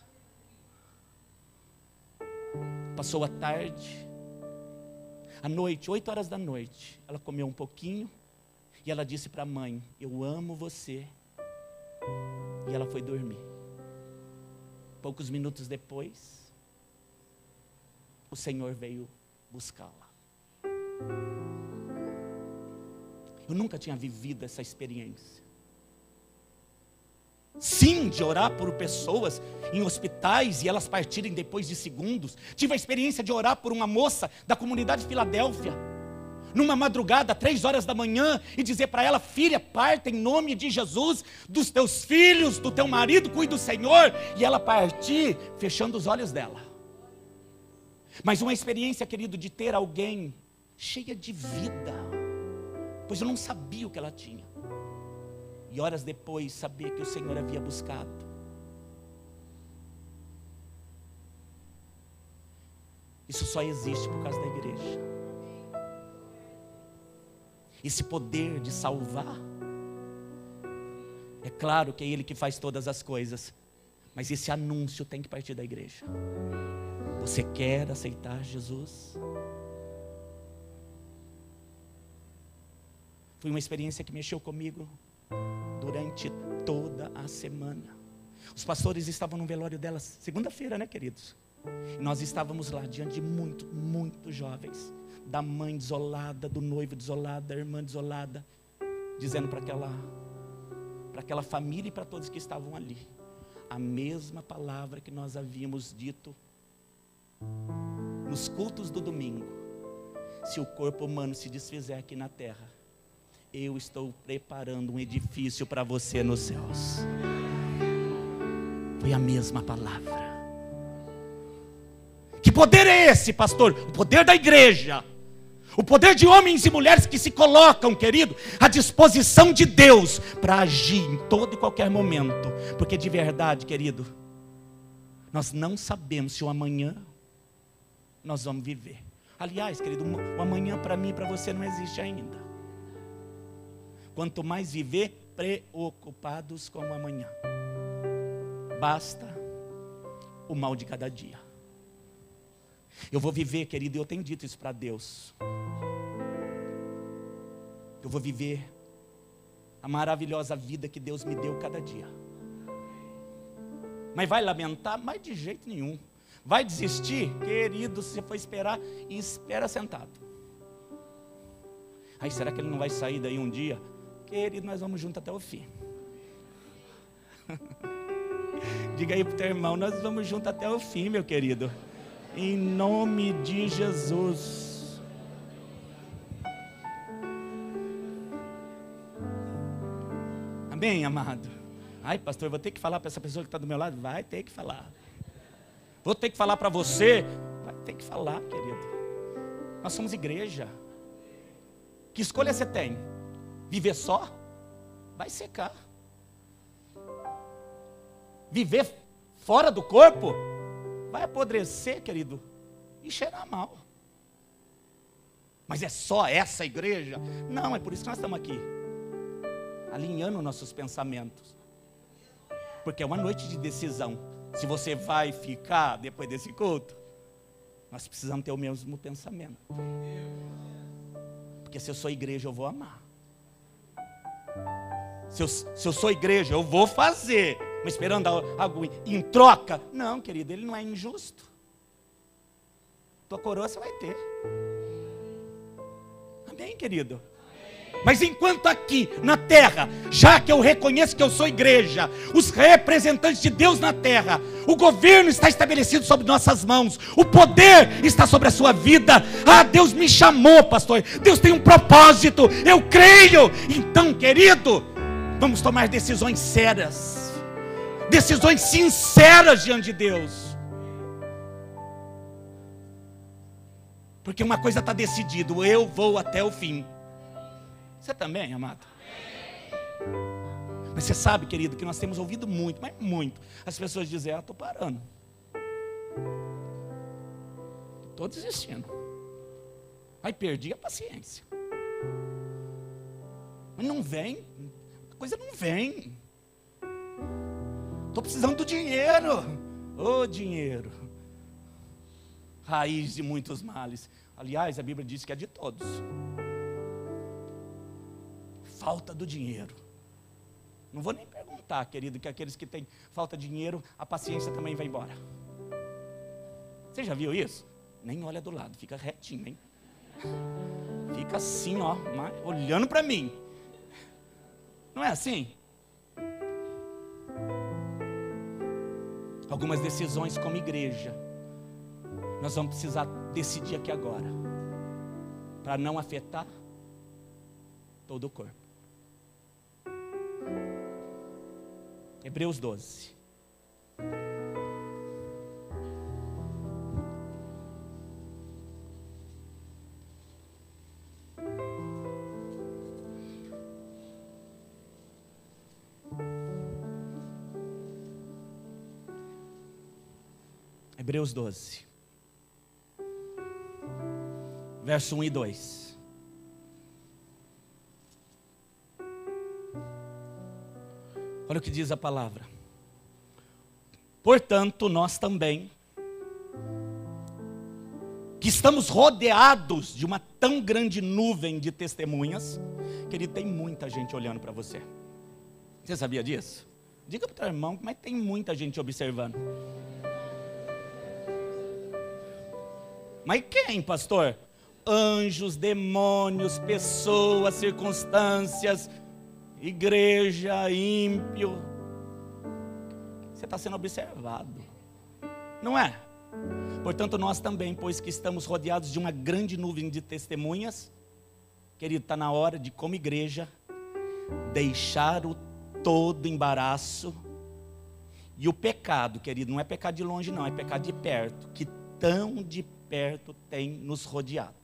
Passou a tarde, à noite, 8 horas da noite, ela comeu um pouquinho e ela disse para a mãe: eu amo você. E ela foi dormir. Poucos minutos depois, o Senhor veio buscá-la. Eu nunca tinha vivido essa experiência. Sim, de orar por pessoas em hospitais e elas partirem depois de segundos. Tive a experiência de orar por uma moça da comunidade de Filadélfia, numa madrugada, 3 horas da manhã, e dizer para ela: filha, parta em nome de Jesus, dos teus filhos, do teu marido, cuide do Senhor. E ela partir, fechando os olhos dela. Mas uma experiência, querido, de ter alguém cheia de vida, pois eu não sabia o que ela tinha. E horas depois, saber que o Senhor havia buscado. Isso só existe por causa da igreja. Esse poder de salvar, é claro que é Ele que faz todas as coisas, mas esse anúncio tem que partir da igreja. Você quer aceitar Jesus? Foi uma experiência que mexeu comigo durante toda a semana. Os pastores estavam no velório dela segunda-feira, né, queridos? E nós estávamos lá diante de muitos jovens, da mãe desolada, do noivo desolado, da irmã desolada, dizendo para aquela família e para todos que estavam ali a mesma palavra que nós havíamos dito nos cultos do domingo: se o corpo humano se desfizer aqui na terra, eu estou preparando um edifício para você nos céus. Foi a mesma palavra. Que poder é esse, pastor? O poder da igreja. O poder de homens e mulheres que se colocam, querido, à disposição de Deus para agir em todo e qualquer momento. Porque de verdade, querido, nós não sabemos se o amanhã nós vamos viver. Aliás, querido, o amanhã para mim e para você não existe ainda. Quanto mais viver preocupados com o amanhã, basta o mal de cada dia. Eu vou viver, querido, e eu tenho dito isso para Deus. Eu vou viver a maravilhosa vida que Deus me deu cada dia. Mas vai lamentar? Mas de jeito nenhum. Vai desistir? Querido, se você for esperar, espera sentado. Aí será que ele não vai sair daí um dia? Querido, nós vamos junto até o fim. Diga aí pro teu irmão, nós vamos junto até o fim, meu querido. Em nome de Jesus. Amém, amado? Ai, pastor, eu vou ter que falar para essa pessoa que está do meu lado? Vai ter que falar. Vou ter que falar para você? Vai ter que falar, querido. Nós somos igreja. Que escolha você tem? Viver só? Vai secar. Viver fora do corpo? Vai apodrecer, querido, e cheirar mal. Mas é só essa igreja? Não, é por isso que nós estamos aqui, alinhando nossos pensamentos. Porque é uma noite de decisão. Se você vai ficar depois desse culto, nós precisamos ter o mesmo pensamento. Porque se eu sou igreja, eu vou amar. Se eu sou igreja, eu vou fazer. Mas esperando algo em troca? Não, querido, ele não é injusto. Tua coroa você vai ter. Amém, querido? Mas enquanto aqui na terra, já que eu reconheço que eu sou igreja, os representantes de Deus na terra, o governo está estabelecido sobre nossas mãos, o poder está sobre a sua vida. Ah, Deus me chamou, pastor, Deus tem um propósito, eu creio. Então, querido, vamos tomar decisões sérias, decisões sinceras diante de Deus. Porque uma coisa está decidida, eu vou até o fim. Você também, amado? Mas você sabe, querido, que nós temos ouvido muito, mas muito, as pessoas dizem, estou parando, estou desistindo, aí perdi a paciência. Mas não vem, a coisa não vem. Estou precisando do dinheiro. Ô dinheiro, raiz de muitos males. Aliás, a Bíblia diz que é de todos. Falta do dinheiro. Não vou nem perguntar, querido, que aqueles que têm falta de dinheiro, a paciência também vai embora. Você já viu isso? Nem olha do lado, fica retinho, hein? Fica assim, ó, olhando para mim. Não é assim? Algumas decisões como igreja, nós vamos precisar decidir aqui agora, para não afetar todo o corpo. Hebreus 12. Hebreus 12, verso 1 e 2. Olha o que diz a palavra. Portanto, nós também, que estamos rodeados de uma tão grande nuvem de testemunhas, querido, tem muita gente olhando para você. Você sabia disso? Diga para o teu irmão, mas tem muita gente observando. Mas quem, pastor? Anjos, demônios, pessoas, circunstâncias, igreja, ímpio. Você está sendo observado, não é? Portanto, nós também, pois que estamos rodeados de uma grande nuvem de testemunhas, querido, está na hora de, como igreja, deixar o todo embaraço e o pecado, querido, não é pecado de longe não, é pecado de perto, que tão de perto tem nos rodeado.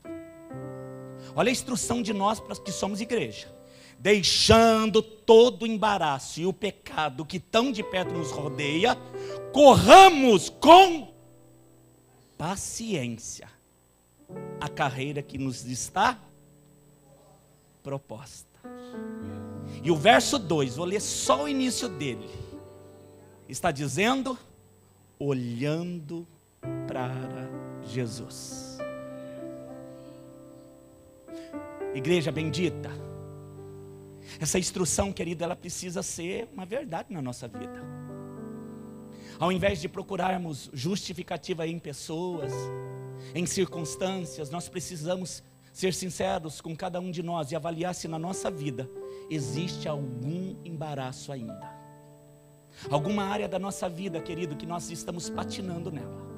Olha a instrução de nós para que somos igreja. Deixando todo o embaraço e o pecado que tão de perto nos rodeia, corramos com paciência a carreira que nos está proposta. E o verso 2, vou ler só o início dele. Está dizendo: olhando para Jesus. Igreja bendita, essa instrução, querido, ela precisa ser uma verdade na nossa vida. Ao invés de procurarmos justificativa em pessoas, em circunstâncias, nós precisamos ser sinceros com cada um de nós e avaliar se na nossa vida existe algum embaraço ainda. Alguma área da nossa vida, querido, que nós estamos patinando nela.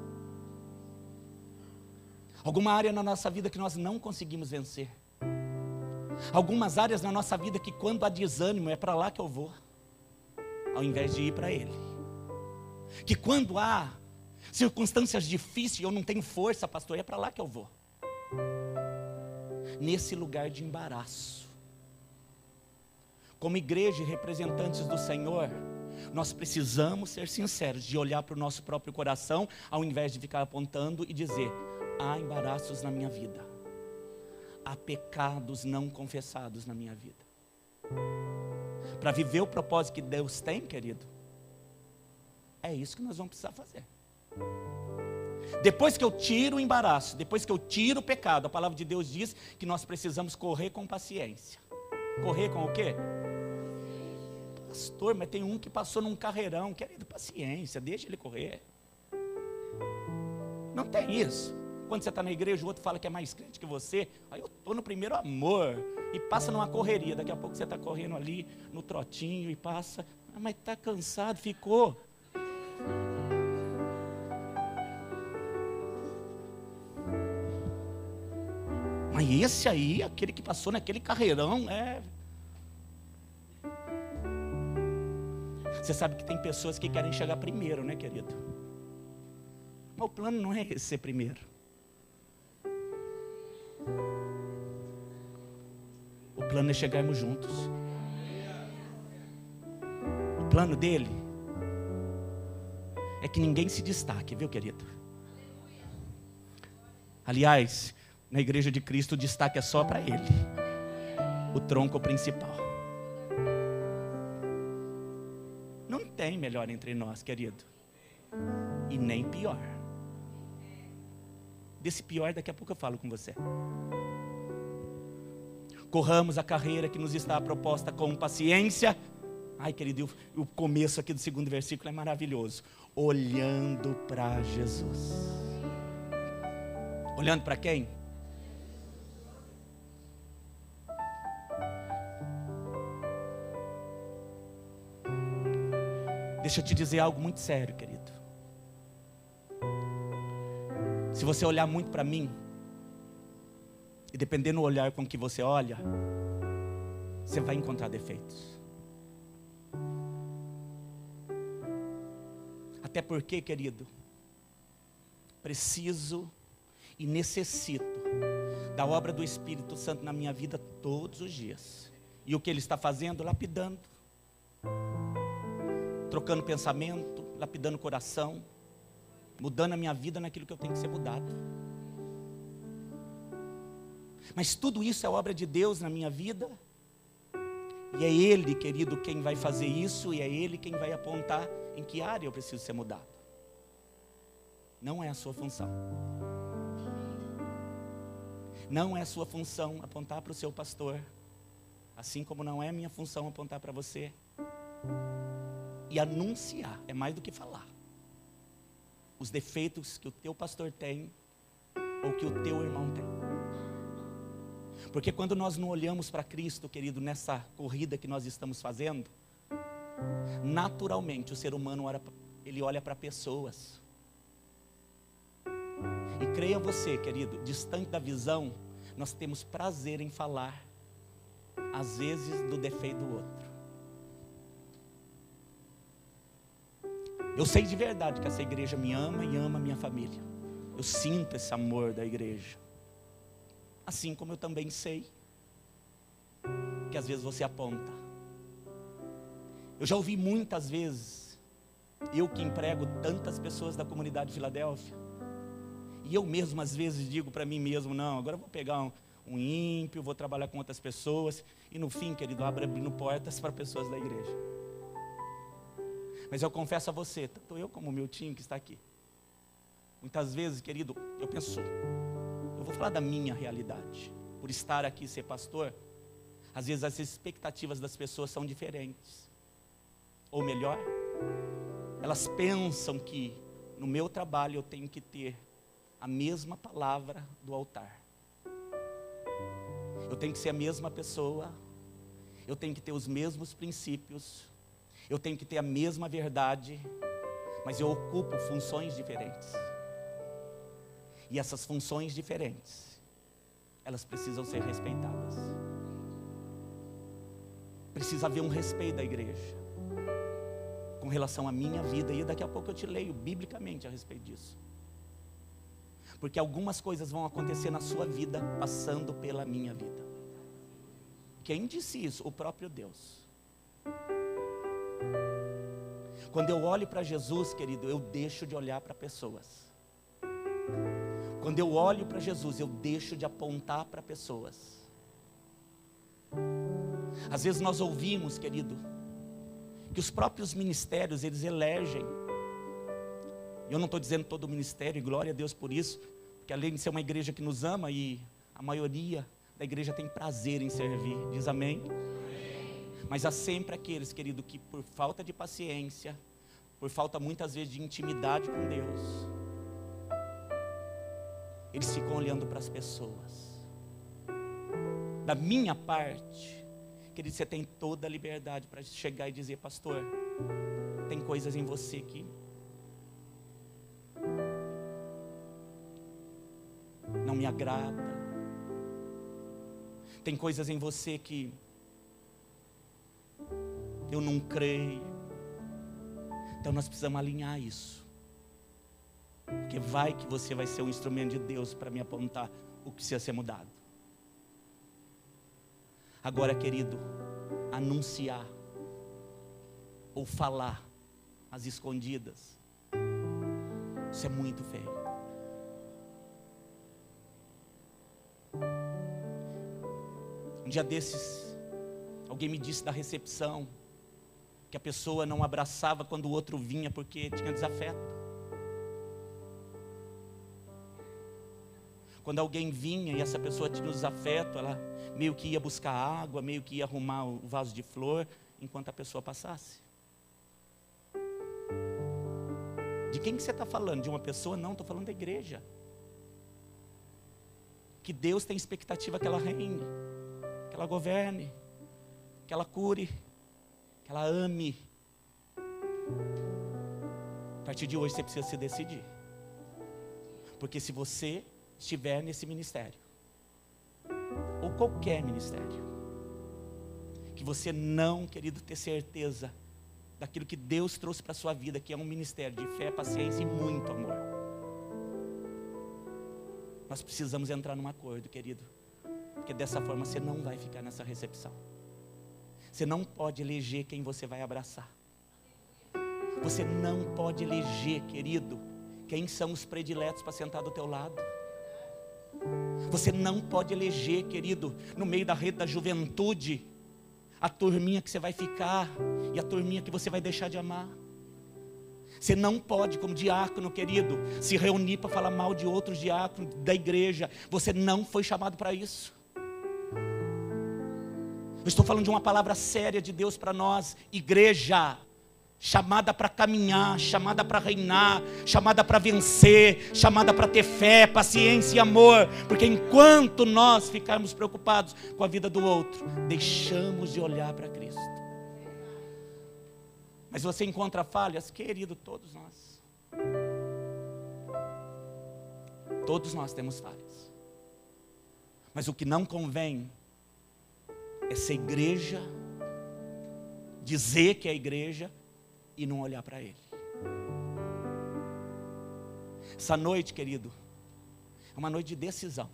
Alguma área na nossa vida que nós não conseguimos vencer. Algumas áreas na nossa vida que quando há desânimo é para lá que eu vou, ao invés de ir para Ele. Que quando há circunstâncias difíceis e eu não tenho força, pastor, é para lá que eu vou. Nesse lugar de embaraço. Como igreja e representantes do Senhor, nós precisamos ser sinceros, de olhar para o nosso próprio coração, ao invés de ficar apontando e dizer: há embaraços na minha vida. Há pecados não confessados na minha vida. Para viver o propósito que Deus tem, querido, é isso que nós vamos precisar fazer. Depois que eu tiro o embaraço, depois que eu tiro o pecado, a palavra de Deus diz que nós precisamos correr com paciência. Correr com o quê? Pastor, mas tem um que passou num carreirão. Querido, paciência, deixa ele correr. Não tem isso. Quando você está na igreja, o outro fala que é mais crente que você. Aí eu estou no primeiro amor. E passa numa correria. Daqui a pouco você está correndo ali no trotinho e passa. Ah, mas está cansado, ficou. Mas esse aí, aquele que passou naquele carreirão, Você sabe que tem pessoas que querem chegar primeiro, né, querido? Mas o plano não é esse, ser primeiro. O plano é chegarmos juntos. O plano dele é que ninguém se destaque, viu, querido? Aliás, na igreja de Cristo o destaque é só para ele, o tronco principal. Não tem melhor entre nós, querido, e nem pior. Desse pior daqui a pouco eu falo com você. Corramos a carreira que nos está proposta com paciência. Ai, querido, o começo aqui do segundo versículo é maravilhoso. Olhando para Jesus. Olhando para quem? Deixa eu te dizer algo muito sério, querido. Se você olhar muito para mim, e dependendo do olhar com que você olha, você vai encontrar defeitos. Até porque, querido, preciso e necessito da obra do Espírito Santo na minha vida todos os dias. E o que Ele está fazendo? Lapidando. Trocando pensamento, lapidando o coração, mudando a minha vida naquilo que eu tenho que ser mudado. Mas tudo isso é obra de Deus na minha vida. E é Ele, querido, quem vai fazer isso. E é Ele quem vai apontar em que área eu preciso ser mudado. Não é a sua função. Não é a sua função apontar para o seu pastor. Assim como não é a minha função apontar para você. E anunciar, é mais do que falar. Os defeitos que o teu pastor tem. Ou que o teu irmão tem. Porque quando nós não olhamos para Cristo, querido, nessa corrida que nós estamos fazendo, naturalmente o ser humano ele olha para pessoas. E creia você, querido, distante da visão, nós temos prazer em falar, às vezes, do defeito do outro. Eu sei de verdade que essa igreja me ama e ama a minha família. Eu sinto esse amor da igreja. Assim como eu também sei que às vezes você aponta. Eu já ouvi muitas vezes, eu que emprego tantas pessoas da comunidade de Filadélfia, E eu mesmo às vezes digo para mim mesmo, não, agora eu vou pegar um ímpio, vou trabalhar com outras pessoas. E no fim, querido, abrindo portas para pessoas da igreja. Mas eu confesso a você, tanto eu como o meu time que está aqui, muitas vezes, querido, eu vou falar da minha realidade. Por estar aqui e ser pastor, às vezes as expectativas das pessoas são diferentes. Ou melhor, elas pensam que no meu trabalho eu tenho que ter a mesma palavra do altar. Eu tenho que ser a mesma pessoa, eu tenho que ter os mesmos princípios, eu tenho que ter a mesma verdade, mas eu ocupo funções diferentes. E essas funções diferentes, elas precisam ser respeitadas. Precisa haver um respeito da igreja com relação à minha vida, e daqui a pouco eu te leio biblicamente a respeito disso. Porque algumas coisas vão acontecer na sua vida passando pela minha vida. Quem disse isso? O próprio Deus. Quando eu olho para Jesus, querido, eu deixo de olhar para pessoas. Quando eu olho para Jesus, eu deixo de apontar para pessoas. Às vezes nós ouvimos, querido, que os próprios ministérios, eles elegem. Eu não estou dizendo todo o ministério, e glória a Deus por isso, porque além de ser uma igreja que nos ama, e a maioria da igreja tem prazer em servir, diz amém? Mas há sempre aqueles, querido, que por falta de paciência, por falta muitas vezes de intimidade com Deus, eles ficam olhando para as pessoas. Da minha parte, querido, você tem toda a liberdade para chegar e dizer, pastor, tem coisas em você que não me agrada. Tem coisas em você que eu não creio. Então nós precisamos alinhar isso. Porque vai que você vai ser um instrumento de Deus para me apontar o que precisa ser mudado. Agora, querido, anunciar ou falar às escondidas, isso é muito feio. Um dia desses, alguém me disse da recepção, que a pessoa não abraçava quando o outro vinha porque tinha desafeto. Quando alguém vinha e essa pessoa tinha desafeto, ela meio que ia buscar água, meio que ia arrumar o vaso de flor, enquanto a pessoa passasse. De quem que você está falando? De uma pessoa? Não, estou falando da igreja. Que Deus tem expectativa que ela reine, que ela governe, que ela cure, que ela ame. A partir de hoje você precisa se decidir. Porque se você estiver nesse ministério, ou qualquer ministério, que você não, querido, ter certeza daquilo que Deus trouxe para a sua vida, que é um ministério de fé, paciência e muito amor, nós precisamos entrar num acordo, querido, porque dessa forma você não vai ficar nessa recepção. Você não pode eleger quem você vai abraçar. Você não pode eleger, querido, quem são os prediletos para sentar do teu lado. Você não pode eleger, querido, no meio da rede da juventude, a turminha que você vai ficar e a turminha que você vai deixar de amar. Você não pode, como diácono, querido, se reunir para falar mal de outros diáconos da igreja. Você não foi chamado para isso. Eu estou falando de uma palavra séria de Deus para nós, igreja, chamada para caminhar, chamada para reinar, chamada para vencer, chamada para ter fé, paciência e amor, porque enquanto nós ficarmos preocupados com a vida do outro, deixamos de olhar para Cristo. Mas você encontra falhas, querido, todos nós temos falhas, mas o que não convém essa igreja dizer que é igreja e não olhar para Ele. Essa noite, querido, é uma noite de decisão.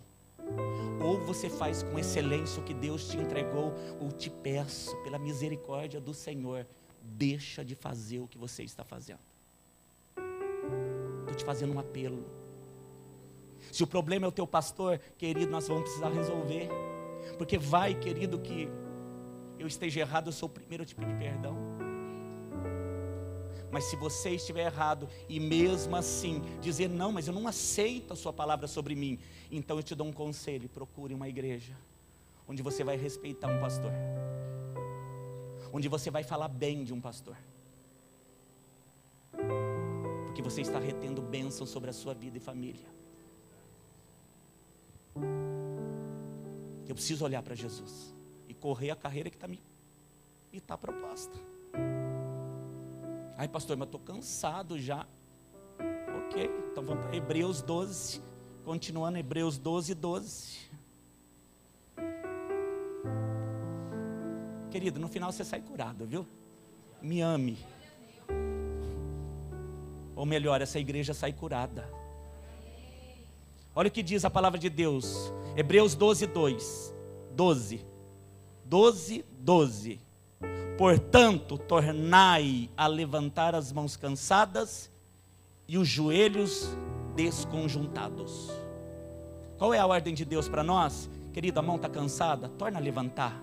Ou você faz com excelência o que Deus te entregou, ou te peço, pela misericórdia do Senhor, deixa de fazer o que você está fazendo. Estou te fazendo um apelo. Se o problema é o teu pastor, querido, nós vamos precisar resolver. Porque vai, querido, que eu esteja errado, eu sou o primeiro a te pedir perdão. Mas se você estiver errado e mesmo assim dizer não, mas eu não aceito a sua palavra sobre mim, então eu te dou um conselho: procure uma igreja onde você vai respeitar um pastor, onde você vai falar bem de um pastor, porque você está retendo bênção sobre a sua vida e família. Eu preciso olhar para Jesus e correr a carreira que me está proposta. Ai, pastor, mas eu estou cansado já. Ok, então vamos para Hebreus 12, continuando Hebreus 12, 12. Querido, no final você sai curado, viu? Me ame. Ou melhor, essa igreja sai curada. Olha o que diz a palavra de Deus, Hebreus 12, 2. 12. 12, 12. Portanto, tornai a levantar as mãos cansadas e os joelhos desconjuntados. Qual é a ordem de Deus para nós? Querido, a mão está cansada, torna a levantar.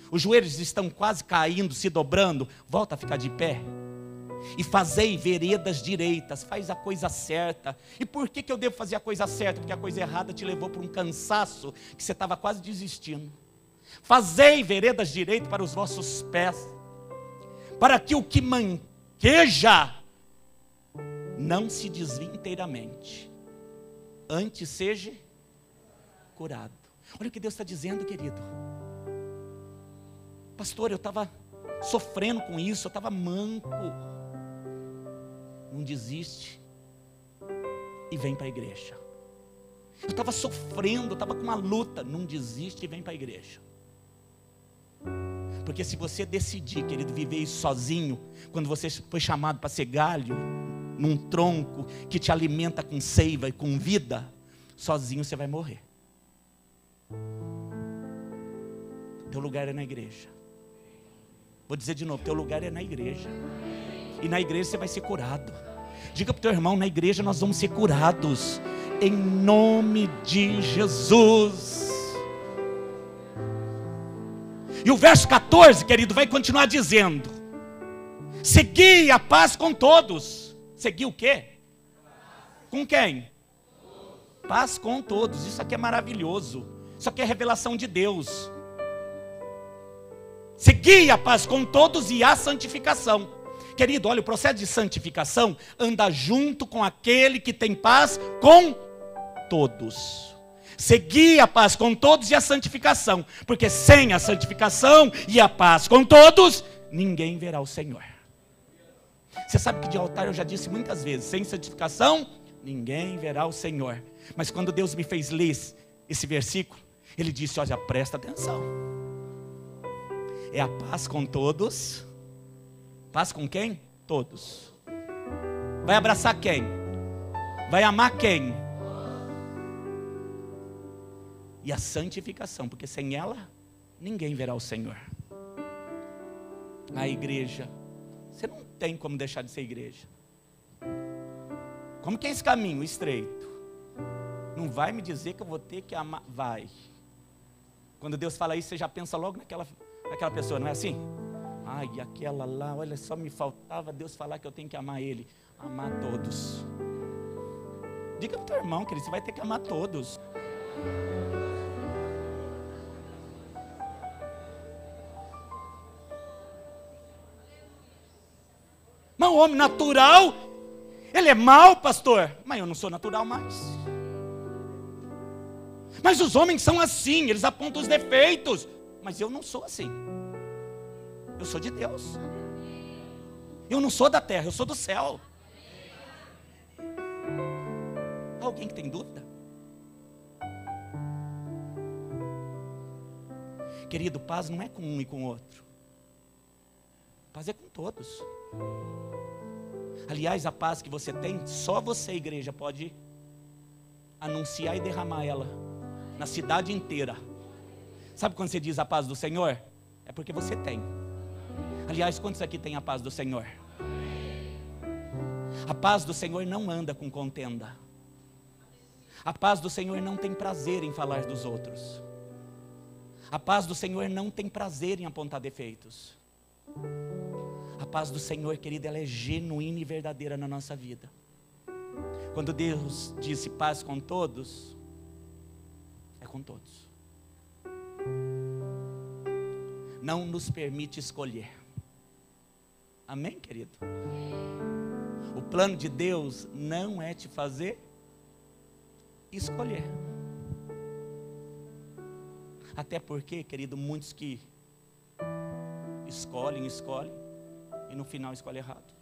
Os joelhos estão quase caindo, se dobrando, volta a ficar de pé. E fazei veredas direitas, faz a coisa certa. E por que eu devo fazer a coisa certa? Porque a coisa errada te levou para um cansaço que você estava quase desistindo. Fazei veredas direitas para os vossos pés, para que o que manqueja não se desvie inteiramente, antes seja curado. Olha o que Deus está dizendo, querido. Pastor, eu estava sofrendo com isso, eu estava manco. Não desiste e vem para a igreja. Eu estava sofrendo, eu estava com uma luta. Não desiste e vem para a igreja. Porque se você decidir, querido, viver isso sozinho, quando você foi chamado para ser galho num tronco que te alimenta com seiva e com vida, sozinho você vai morrer. Teu lugar é na igreja. Vou dizer de novo, teu lugar é na igreja. E na igreja você vai ser curado. Diga para o teu irmão, na igreja nós vamos ser curados, em nome de Jesus. E o verso 14, querido, vai continuar dizendo: segui a paz com todos. Segui o quê? Com quem? Paz com todos. Isso aqui é maravilhoso. Isso aqui é revelação de Deus. Segui a paz com todos e a santificação. Querido, olha, o processo de santificação anda junto com aquele que tem paz com todos. Segui a paz com todos e a santificação, porque sem a santificação e a paz com todos, ninguém verá o Senhor. Você sabe que de altar eu já disse muitas vezes, sem santificação, ninguém verá o Senhor. Mas quando Deus me fez ler esse versículo, Ele disse: olha, presta atenção. É a paz com todos. Paz com quem? Todos. Vai abraçar quem? Vai amar quem? E a santificação, porque sem ela, ninguém verá o Senhor. A igreja, você não tem como deixar de ser igreja. Como que é esse caminho estreito? Não vai me dizer que eu vou ter que amar. Vai. Quando Deus fala isso, você já pensa logo naquela pessoa, não é assim? Ai, aquela lá, olha só, me faltava Deus falar que eu tenho que amar Ele. Amar todos. Diga para o teu irmão, querido, você vai ter que amar todos. Mas o homem natural, ele é mau, pastor. Mas eu não sou natural mais. Mas os homens são assim, eles apontam os defeitos. Mas eu não sou assim. Eu sou de Deus. Eu não sou da terra, eu sou do céu. Alguém que tem dúvida? Querido, paz não é com um e com o outro. Paz é com todos. Aliás, a paz que você tem, só você, igreja, pode anunciar e derramar ela na cidade inteira. Sabe quando você diz a paz do Senhor? É porque você tem. Aliás, quantos aqui tem a paz do Senhor? A paz do Senhor não anda com contenda. A paz do Senhor não tem prazer em falar dos outros. A paz do Senhor não tem prazer em apontar defeitos. A paz do Senhor, querido, ela é genuína e verdadeira na nossa vida. Quando Deus disse paz com todos, é com todos. Não nos permite escolher. Amém, querido? O plano de Deus não é te fazer escolher. Até porque, querido, muitos que escolhem e no final escolhem errado.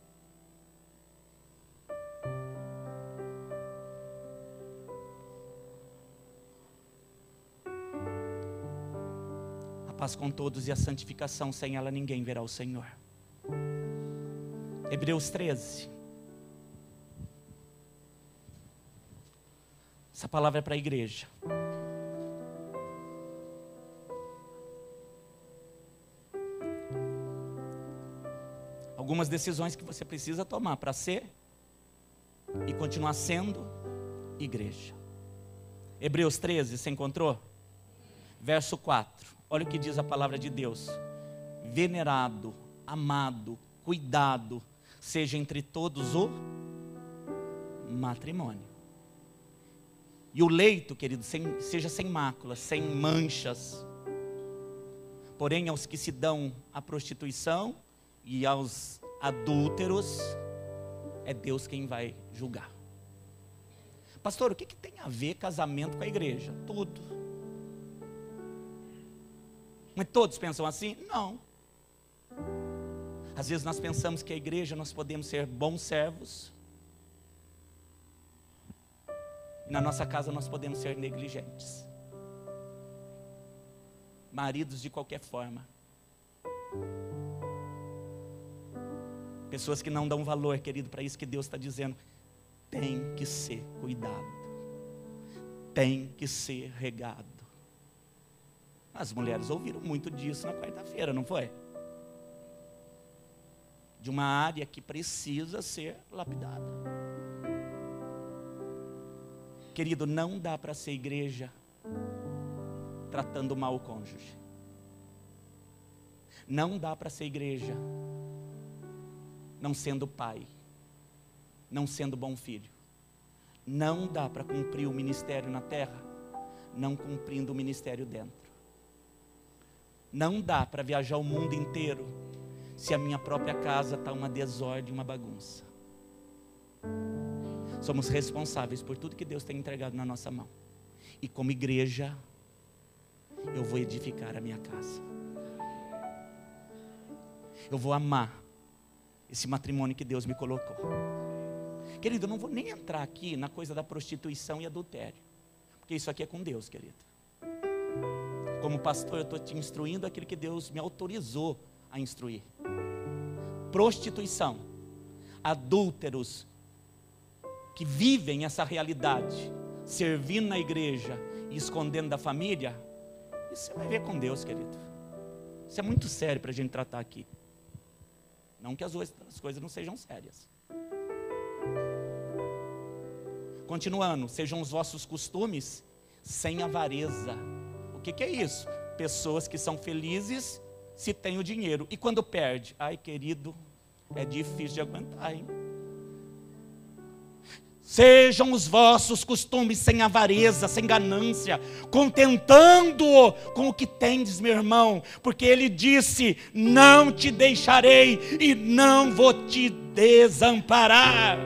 A paz com todos e a santificação, sem ela ninguém verá o Senhor. Hebreus 13. Essa palavra é para a igreja. Algumas decisões que você precisa tomar para ser e continuar sendo igreja. Hebreus 13, você encontrou? Verso 4, olha o que diz a palavra de Deus: venerado, amado, cuidado, seja entre todos o matrimônio. E o leito, querido, seja sem máculas, sem manchas. Porém, aos que se dão à prostituição e aos adúlteros, é Deus quem vai julgar. Pastor, o que tem a ver casamento com a igreja? Tudo. Mas todos pensam assim? Não. Às vezes nós pensamos que a igreja nós podemos ser bons servos, e na nossa casa nós podemos ser negligentes, maridos de qualquer forma, pessoas que não dão valor, querido, para isso que Deus está dizendo. Tem que ser cuidado, tem que ser regado. As mulheres ouviram muito disso na quarta-feira, não foi? De uma área que precisa ser lapidada. Querido, não dá para ser igreja tratando mal o cônjuge. Não dá para ser igreja não sendo pai, não sendo bom filho. Não dá para cumprir o ministério na terra não cumprindo o ministério dentro. Não dá para viajar o mundo inteiro se a minha própria casa está uma desordem, uma bagunça. Somos responsáveis por tudo que Deus tem entregado na nossa mão. E como igreja, eu vou edificar a minha casa. Eu vou amar esse matrimônio que Deus me colocou. Querido, eu não vou nem entrar aqui na coisa da prostituição e adultério, porque isso aqui é com Deus, querido. Como pastor, eu estou te instruindo aquilo que Deus me autorizou a instruir. Prostituição, adúlteros que vivem essa realidade, servindo na igreja e escondendo da família, isso você vai ver com Deus, querido. Isso é muito sério para a gente tratar aqui. Não que as coisas não sejam sérias. Continuando, sejam os vossos costumes sem avareza. O que é isso? Pessoas que são felizes se tem o dinheiro, e quando perde, ai querido, é difícil de aguentar, hein? Sejam os vossos costumes sem avareza, sem ganância, contentando-o com o que tendes, meu irmão, porque ele disse: não te deixarei e não vou te desamparar.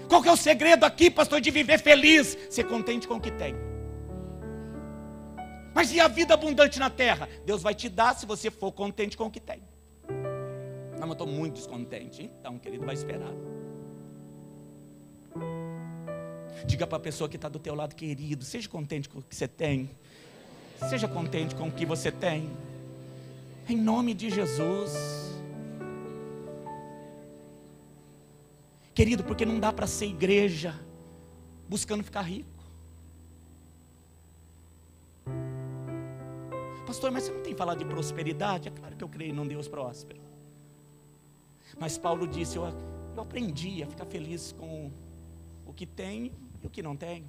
Qual que é o segredo aqui, pastor, de viver feliz? Ser contente com o que tem. Mas e a vida abundante na terra? Deus vai te dar se você for contente com o que tem. Não, eu estou muito descontente. Então, querido, vai esperar. Diga para a pessoa que está do teu lado: querido, seja contente com o que você tem. Seja contente com o que você tem. Em nome de Jesus. Querido, porque não dá para ser igreja buscando ficar rico. Pastor, mas você não tem falado de prosperidade? É claro que eu creio num Deus próspero. Mas Paulo disse: eu aprendi a ficar feliz com o que tem E o que não tem?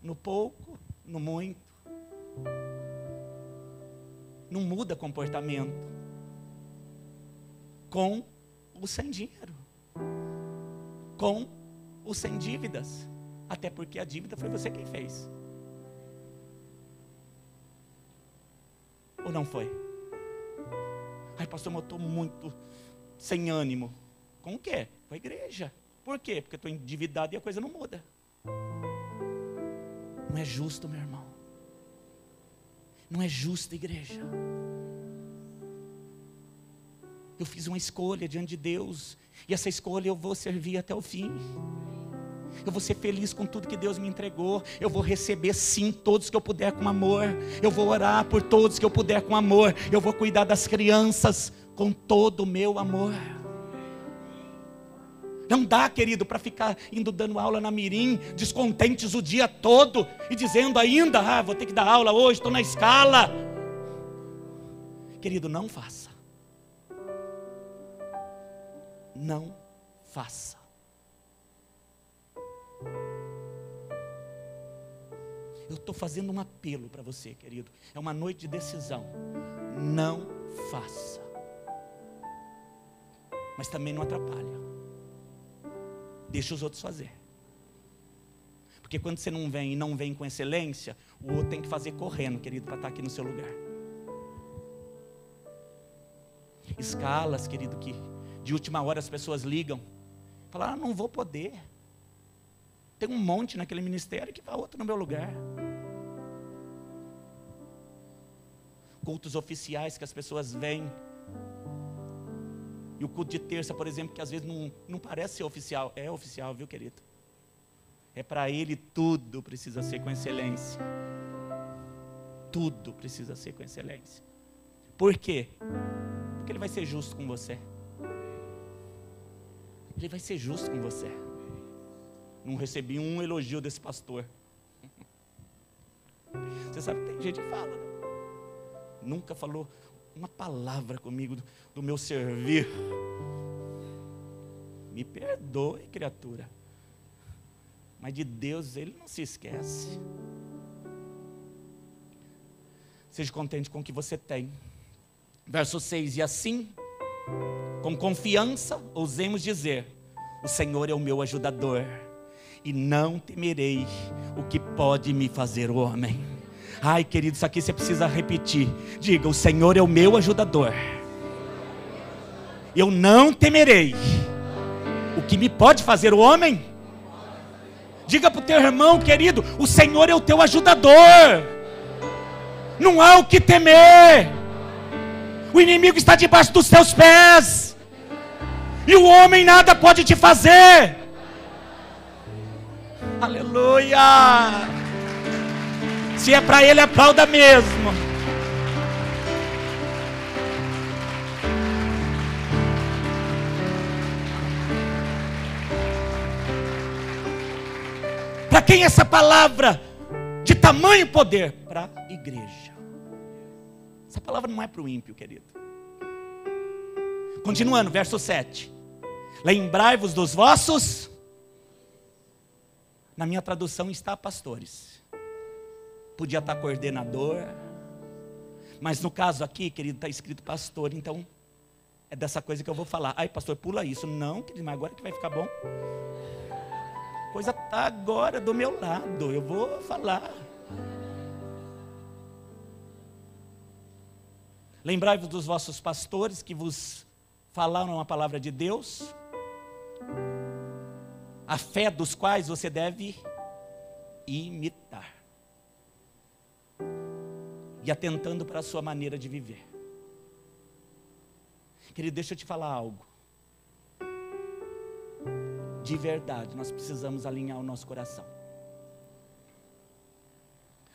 No pouco, no muito. Não muda comportamento. Com ou sem dinheiro. Com ou sem dívidas. Até porque a dívida foi você quem fez. Ou não foi? Ai, pastor, mas eu estou muito sem ânimo. Com o quê? Com a igreja. Por quê? Porque estou endividado e a coisa não muda. Não é justo, meu irmão. Não é justo, igreja. Eu fiz uma escolha diante de Deus. E essa escolha eu vou servir até o fim. Eu vou ser feliz com tudo que Deus me entregou. Eu vou receber sim todos que eu puder com amor. Eu vou orar por todos que eu puder com amor. Eu vou cuidar das crianças com todo o meu amor. Não dá, querido, para ficar indo dando aula na Mirim, descontentes o dia todo e dizendo ainda, vou ter que dar aula hoje, estou na escala. Querido, não faça. Não faça. Eu estou fazendo um apelo para você, querido. É uma noite de decisão. Não faça. Mas também não atrapalha. Deixa os outros fazer. Porque quando você não vem e não vem com excelência, o outro tem que fazer correndo, querido, para estar aqui no seu lugar. Escalas, querido, que de última hora as pessoas ligam. Falam, não vou poder. Tem um monte naquele ministério que vai outro no meu lugar. Cultos oficiais que as pessoas vêm. E o culto de terça, por exemplo, que às vezes não parece ser oficial. É oficial, viu, querido? É para ele tudo precisa ser com excelência. Tudo precisa ser com excelência. Por quê? Porque ele vai ser justo com você. Ele vai ser justo com você. Não recebi um elogio desse pastor. Você sabe que tem gente que fala, né? Nunca falou uma palavra comigo do meu servir. Me perdoe, criatura. Mas de Deus ele não se esquece. Seja contente com o que você tem. Verso 6, e assim, com confiança, ousemos dizer, o Senhor é o meu ajudador, e não temerei o que pode me fazer o homem. Ai, querido, isso aqui você precisa repetir. Diga, o Senhor é o meu ajudador. Eu não temerei o que me pode fazer o homem. Diga para o teu irmão, querido, o Senhor é o teu ajudador. Não há o que temer. O inimigo está debaixo dos teus pés. E o homem nada pode te fazer. Aleluia. Se é para ele, aplauda mesmo. Para quem essa palavra de tamanho poder? Para a igreja. Essa palavra não é para o ímpio, querido. Continuando, verso 7. Lembrai-vos dos vossos. Na minha tradução está pastores. Podia estar coordenador. Mas no caso aqui, querido, está escrito pastor. Então, é dessa coisa que eu vou falar. Ai, pastor, pula isso. Não, querido, mas agora que vai ficar bom. A coisa está agora do meu lado. Eu vou falar. Lembrai-vos dos vossos pastores que vos falaram a palavra de Deus, a fé dos quais você deve imitar, e atentando para a sua maneira de viver. Querido, deixa eu te falar algo. De verdade, nós precisamos alinhar o nosso coração.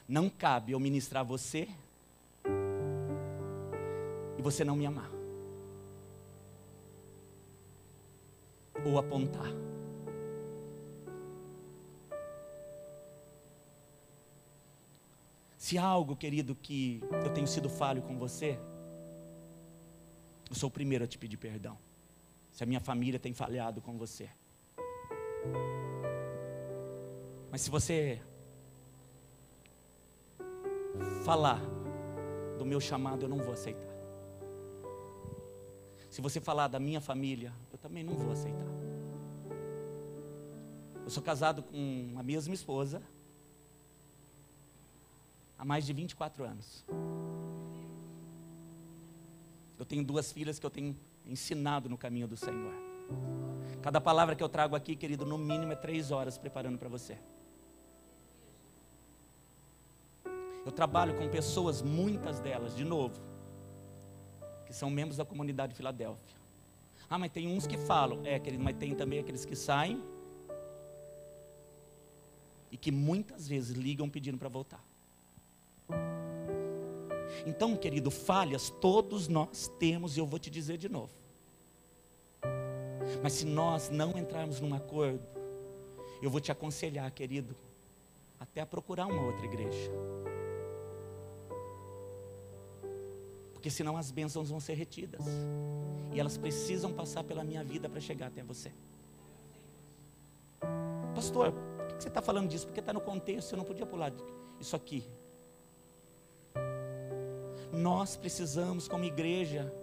Não cabe eu ministrar você e você não me amar, ou apontar. Se há algo, querido, que eu tenho sido falho com você, eu sou o primeiro a te pedir perdão. Se a minha família tem falhado com você, Mas se você falar do meu chamado, eu não vou aceitar. Se você falar da minha família, eu também não vou aceitar. Eu sou casado com a mesma esposa há mais de 24 anos. Eu tenho 2 filhas que eu tenho ensinado no caminho do Senhor. Cada palavra que eu trago aqui, querido, no mínimo é 3 horas preparando para você. Eu trabalho com pessoas, muitas delas, de novo, que são membros da comunidade de Filadélfia. Ah, mas tem uns que falam. Querido, mas tem também aqueles que saem e que muitas vezes ligam pedindo para voltar. Então, querido, falhas todos nós temos, e eu vou te dizer de novo. Mas se nós não entrarmos num acordo, eu vou te aconselhar, querido, até a procurar uma outra igreja. Porque senão as bênçãos vão ser retidas. E elas precisam passar pela minha vida para chegar até você. Pastor, por que você está falando disso? Porque está no contexto, eu não podia pular isso aqui. Nós precisamos, como igreja,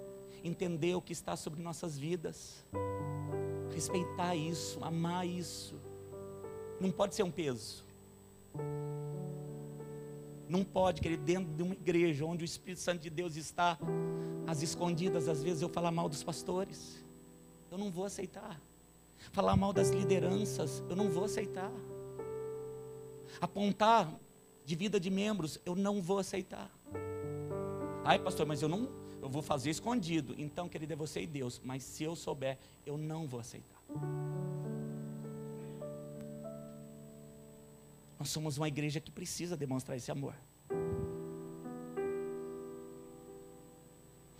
entender o que está sobre nossas vidas. Respeitar isso, amar isso. Não pode ser um peso. Não pode, querido, dentro de uma igreja onde o Espírito Santo de Deus está às escondidas, às vezes eu falar mal dos pastores. Eu não vou aceitar. Falar mal das lideranças, eu não vou aceitar. Apontar de vida de membros, eu não vou aceitar. Ai, pastor, mas eu vou fazer escondido. Então, querido, é você e Deus. Mas se eu souber, eu não vou aceitar. Nós somos uma igreja que precisa demonstrar esse amor.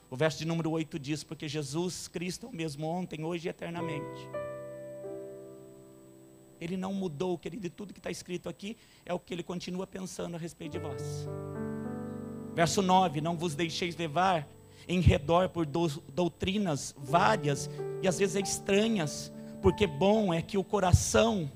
O verso de número 8 diz: porque Jesus Cristo é o mesmo ontem, hoje e eternamente. Ele não mudou, querido, e tudo que está escrito aqui é o que ele continua pensando a respeito de vós. Verso 9: não vos deixeis levar em redor por doutrinas várias e às vezes estranhas, porque bom é que o coração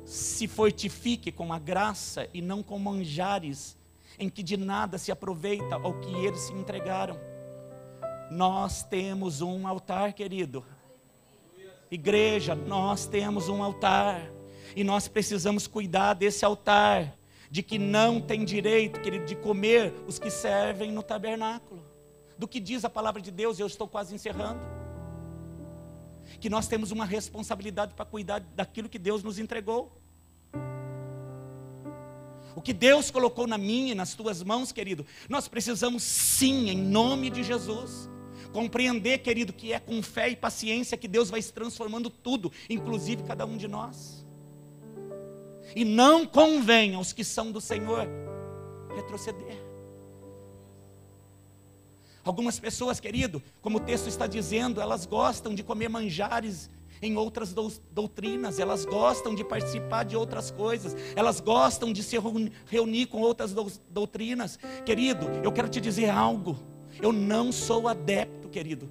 se fortifique com a graça e não com manjares, em que de nada se aproveita ao que eles se entregaram. Nós temos um altar, querido. Igreja, nós temos um altar. E nós precisamos cuidar desse altar, de que não tem direito, querido, de comer os que servem no tabernáculo. Do que diz a palavra de Deus, eu estou quase encerrando. Que nós temos uma responsabilidade para cuidar daquilo que Deus nos entregou. O que Deus colocou na minha e nas tuas mãos, querido, nós precisamos sim, em nome de Jesus, compreender, querido, que é com fé e paciência que Deus vai se transformando tudo, inclusive cada um de nós. E não convém aos que são do Senhor retroceder. Algumas pessoas, querido, como o texto está dizendo, elas gostam de comer manjares em outras doutrinas, elas gostam de participar de outras coisas, elas gostam de se reunir com outras doutrinas. Querido, eu quero te dizer algo, eu não sou adepto, querido,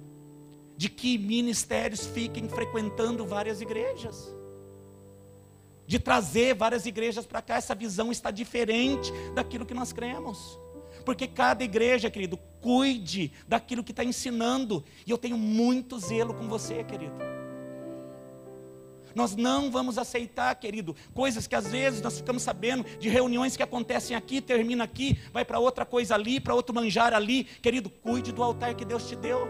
de que ministérios fiquem frequentando várias igrejas, de trazer várias igrejas para cá. Essa visão está diferente daquilo que nós cremos. Porque cada igreja, querido, cuide daquilo que está ensinando. E eu tenho muito zelo com você, querido. Nós não vamos aceitar, querido, coisas que às vezes nós ficamos sabendo de reuniões que acontecem aqui, termina aqui, vai para outra coisa ali, para outro manjar ali. Querido, cuide do altar que Deus te deu.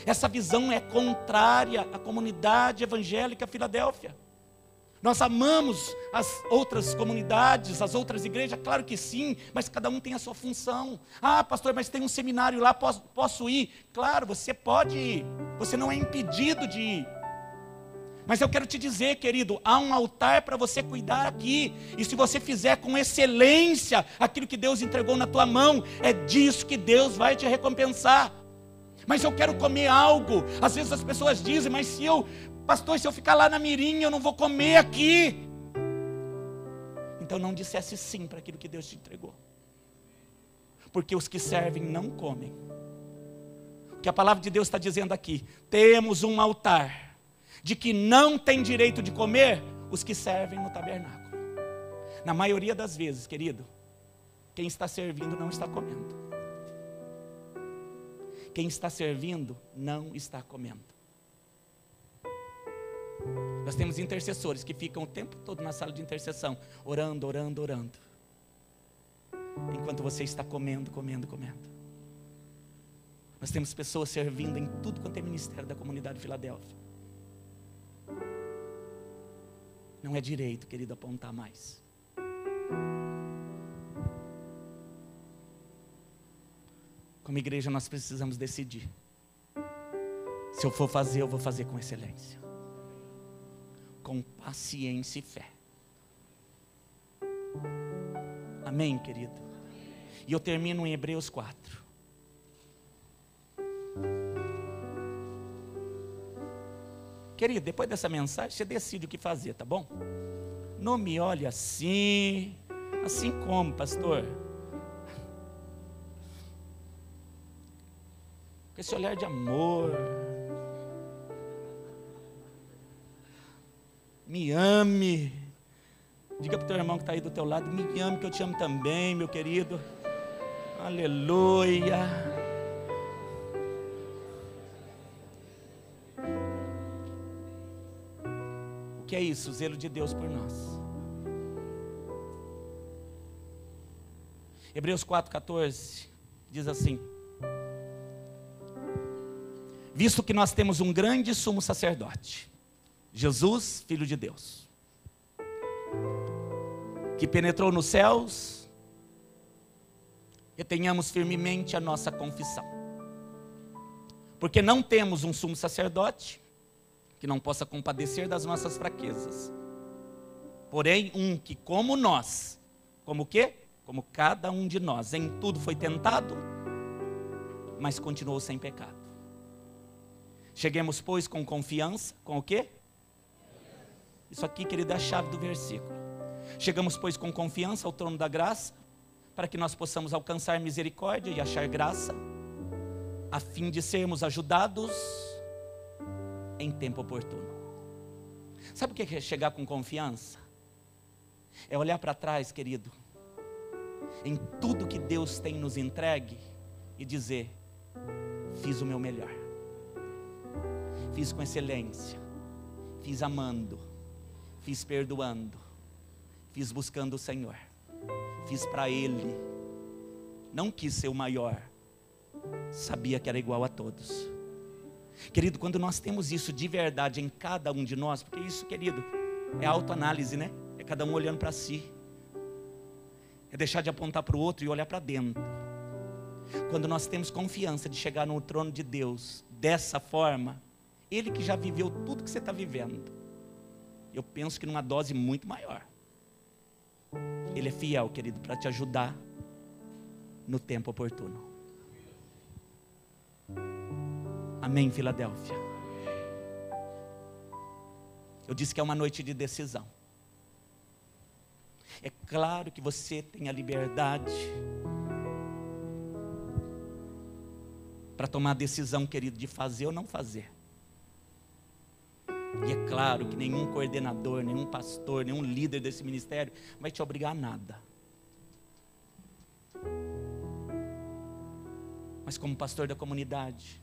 Essa visão é contrária à comunidade evangélica Filadélfia. Nós amamos as outras comunidades, as outras igrejas, claro que sim, mas cada um tem a sua função. Ah, pastor, mas tem um seminário lá, posso ir? Claro, você pode ir, você não é impedido de ir. Mas eu quero te dizer, querido, há um altar para você cuidar aqui, e se você fizer com excelência aquilo que Deus entregou na tua mão, é disso que Deus vai te recompensar. Mas eu quero comer algo. Às vezes as pessoas dizem, mas pastor, se eu ficar lá na mirinha, eu não vou comer aqui. Então não dissesse sim para aquilo que Deus te entregou. Porque os que servem não comem. que a palavra de Deus está dizendo aqui. Temos um altar de que não tem direito de comer os que servem no tabernáculo. Na maioria das vezes, querido, quem está servindo não está comendo. Quem está servindo não está comendo. Nós temos intercessores que ficam o tempo todo na sala de intercessão, orando, orando, orando, enquanto você está comendo, comendo, comendo. Nós temos pessoas servindo em tudo quanto é ministério da comunidade de Filadélfia. Não é direito, querido, apontar mais. Como igreja nós precisamos decidir. Se eu for fazer, eu vou fazer com excelência, com paciência e fé. Amém, querido? E eu termino em Hebreus 4. Querido, depois dessa mensagem, você decide o que fazer, tá bom? Não me olhe assim. Assim como, pastor? Com esse olhar de amor. Me ame. Diga para o teu irmão que está aí do teu lado, me ame que eu te amo também, meu querido. Aleluia. O que é isso? O zelo de Deus por nós. Hebreus 4,14 diz assim: visto que nós temos um grande sumo sacerdote, Jesus, Filho de Deus, que penetrou nos céus, retenhamos firmemente a nossa confissão, porque não temos um sumo sacerdote que não possa compadecer das nossas fraquezas, porém um que como nós, como o quê? Como cada um de nós, em tudo foi tentado, mas continuou sem pecado. Cheguemos, pois, com confiança, com o quê? Isso aqui, querido, é a chave do versículo. Chegamos, pois, com confiança ao trono da graça, para que nós possamos alcançar misericórdia e achar graça, a fim de sermos ajudados em tempo oportuno. Sabe o que é chegar com confiança? É olhar para trás, querido, em tudo que Deus tem nos entregue e dizer: fiz o meu melhor, fiz com excelência, fiz amando, fiz perdoando, fiz buscando o Senhor, fiz para Ele, não quis ser o maior, sabia que era igual a todos. Querido, quando nós temos isso de verdade em cada um de nós, porque isso, querido, é autoanálise, né? É cada um olhando para si, é deixar de apontar para o outro e olhar para dentro. Quando nós temos confiança de chegar no trono de Deus dessa forma, Ele que já viveu tudo que você está vivendo, eu penso que numa dose muito maior, Ele é fiel, querido, para te ajudar no tempo oportuno. Amém, Filadélfia? Eu disse que é uma noite de decisão. É claro que você tem a liberdade para tomar a decisão, querido, de fazer ou não fazer. E é claro que nenhum coordenador, nenhum pastor, nenhum líder desse ministério vai te obrigar a nada. Mas como pastor da comunidade,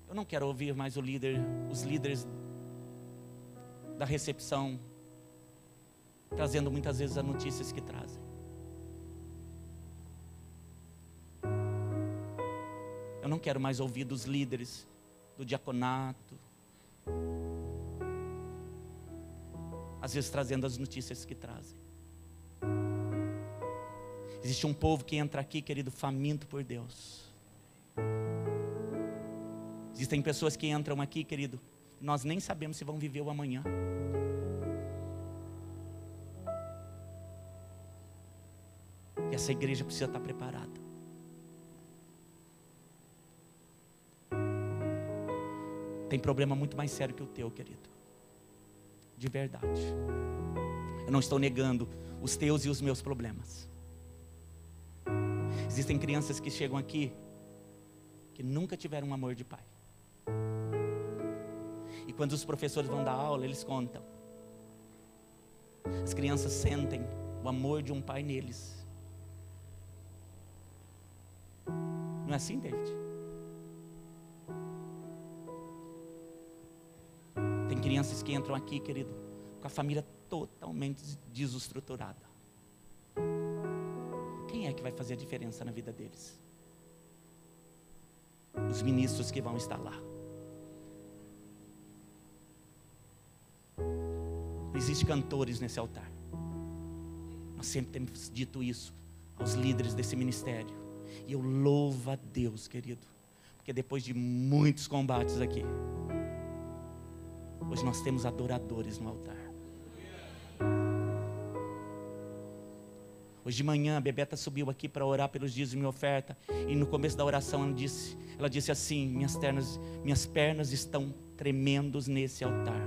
eu não quero ouvir mais os líderes da recepção trazendo muitas vezes as notícias que trazem. Eu não quero mais ouvir dos líderes do diaconato, às vezes trazendo as notícias que trazem. Existe um povo que entra aqui, querido, faminto por Deus. Existem pessoas que entram aqui, querido, nós nem sabemos se vão viver o amanhã. E essa igreja precisa estar preparada. Tem problema muito mais sério que o teu, querido. De verdade. Eu não estou negando os teus e os meus problemas. Existem crianças que chegam aqui que nunca tiveram um amor de pai. E quando os professores vão dar aula, eles contam. As crianças sentem o amor de um pai neles. Não é assim, David? Tem crianças que entram aqui, querido, com a família totalmente desestruturada. Quem é que vai fazer a diferença na vida deles? Os ministros que vão estar lá. Não existe cantores nesse altar. Nós sempre temos dito isso aos líderes desse ministério. E eu louvo a Deus, querido, porque depois de muitos combates aqui, hoje nós temos adoradores no altar. Hoje de manhã a Bebeta subiu aqui para orar pelos dízimos e oferta. E no começo da oração ela disse assim: minhas pernas estão tremendos nesse altar.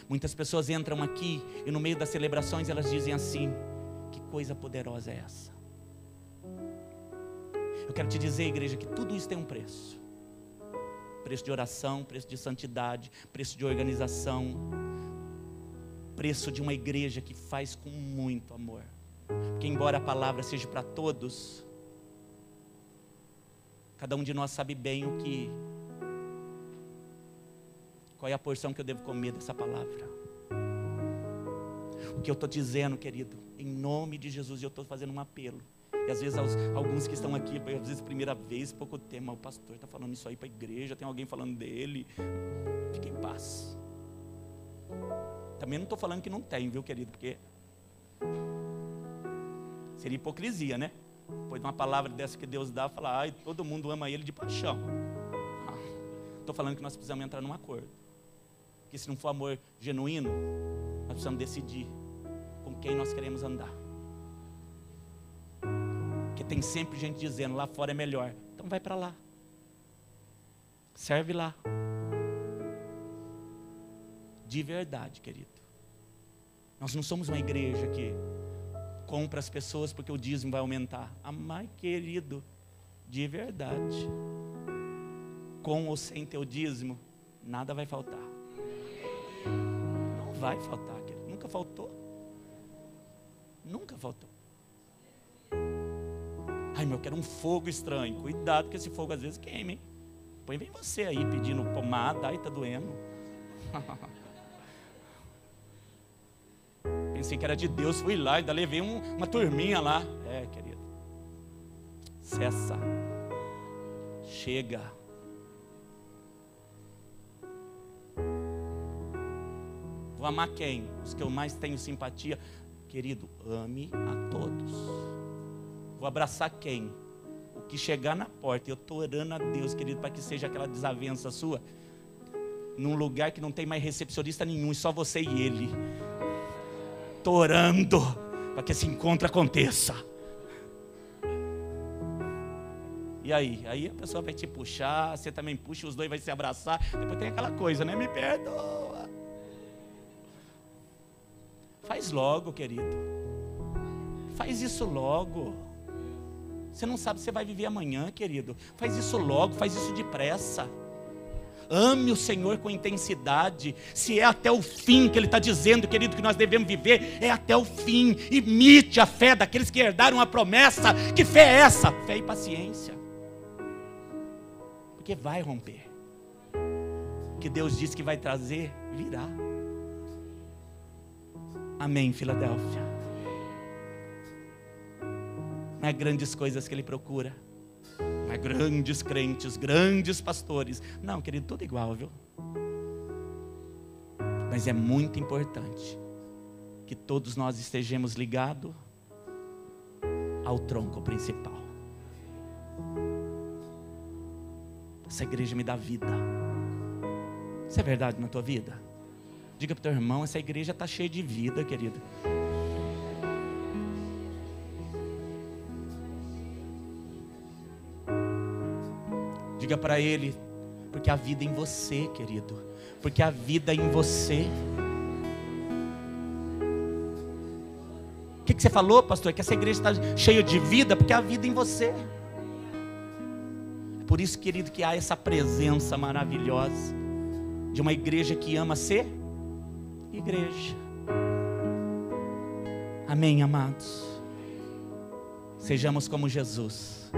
Muitas pessoas entram aqui e no meio das celebrações elas dizem assim: que coisa poderosa é essa? Eu quero te dizer, igreja, que tudo isso tem um preço. Preço de oração, preço de santidade, preço de organização, preço de uma igreja que faz com muito amor. Porque embora a palavra seja para todos, cada um de nós sabe bem qual é a porção que eu devo comer dessa palavra. O que eu estou dizendo, querido, em nome de Jesus, eu estou fazendo um apelo. E às vezes alguns que estão aqui, às vezes primeira vez, pouco tempo, o pastor está falando isso aí para a igreja, tem alguém falando dele. Fique em paz. Também não estou falando que não tem, viu, querido? Porque seria hipocrisia, né? Depois de uma palavra dessa que Deus dá, falar: ai, todo mundo ama ele de paixão. Estou falando que nós precisamos entrar num acordo. Porque se não for amor genuíno, nós precisamos decidir com quem nós queremos andar. Porque tem sempre gente dizendo: lá fora é melhor. Então vai para lá. Serve lá. De verdade, querido. Nós não somos uma igreja que compra as pessoas porque o dízimo vai aumentar. Mas, querido, de verdade, com ou sem teu dízimo, nada vai faltar. Não vai faltar, querido. Nunca faltou. Nunca faltou. Ai, meu, eu quero um fogo estranho. Cuidado que esse fogo às vezes queima, hein? Põe bem você aí pedindo pomada. Ai, tá doendo. Pensei que era de Deus, fui lá e ainda levei uma turminha lá. É, querido, cessa, chega. Vou amar quem? Os que eu mais tenho simpatia. Querido, ame a todos. Vou abraçar quem? O que chegar na porta. Eu estou orando a Deus, querido, para que seja aquela desavença sua num lugar que não tem mais recepcionista nenhum, e só você e ele. Estou orando para que esse encontro aconteça. E aí a pessoa vai te puxar, você também puxa, os dois vão se abraçar. Depois tem aquela coisa, né? Me perdoa. Faz logo, querido. Faz isso logo. Você não sabe se você vai viver amanhã, querido. Faz isso logo, faz isso depressa. Ame o Senhor com intensidade. Se é até o fim que Ele está dizendo, querido, que nós devemos viver, é até o fim. Imite a fé daqueles que herdaram a promessa. Que fé é essa? Fé e paciência. Porque vai romper. O que Deus disse que vai trazer, virá. Amém, Filadélfia. Não é grandes coisas que Ele procura. Não é grandes crentes, grandes pastores. Não, querido, tudo igual, viu? Mas é muito importante que todos nós estejamos ligados ao tronco principal. Essa igreja me dá vida. Isso é verdade na tua vida? Diga para o teu irmão: essa igreja está cheia de vida, querido. Diga para ele: porque a vida é em você, querido. Porque a vida é em você. O que você falou, pastor? Que essa igreja está cheia de vida, porque a vida é em você. Por isso, querido, que há essa presença maravilhosa de uma igreja que ama ser igreja. Amém, amados? Sejamos como Jesus.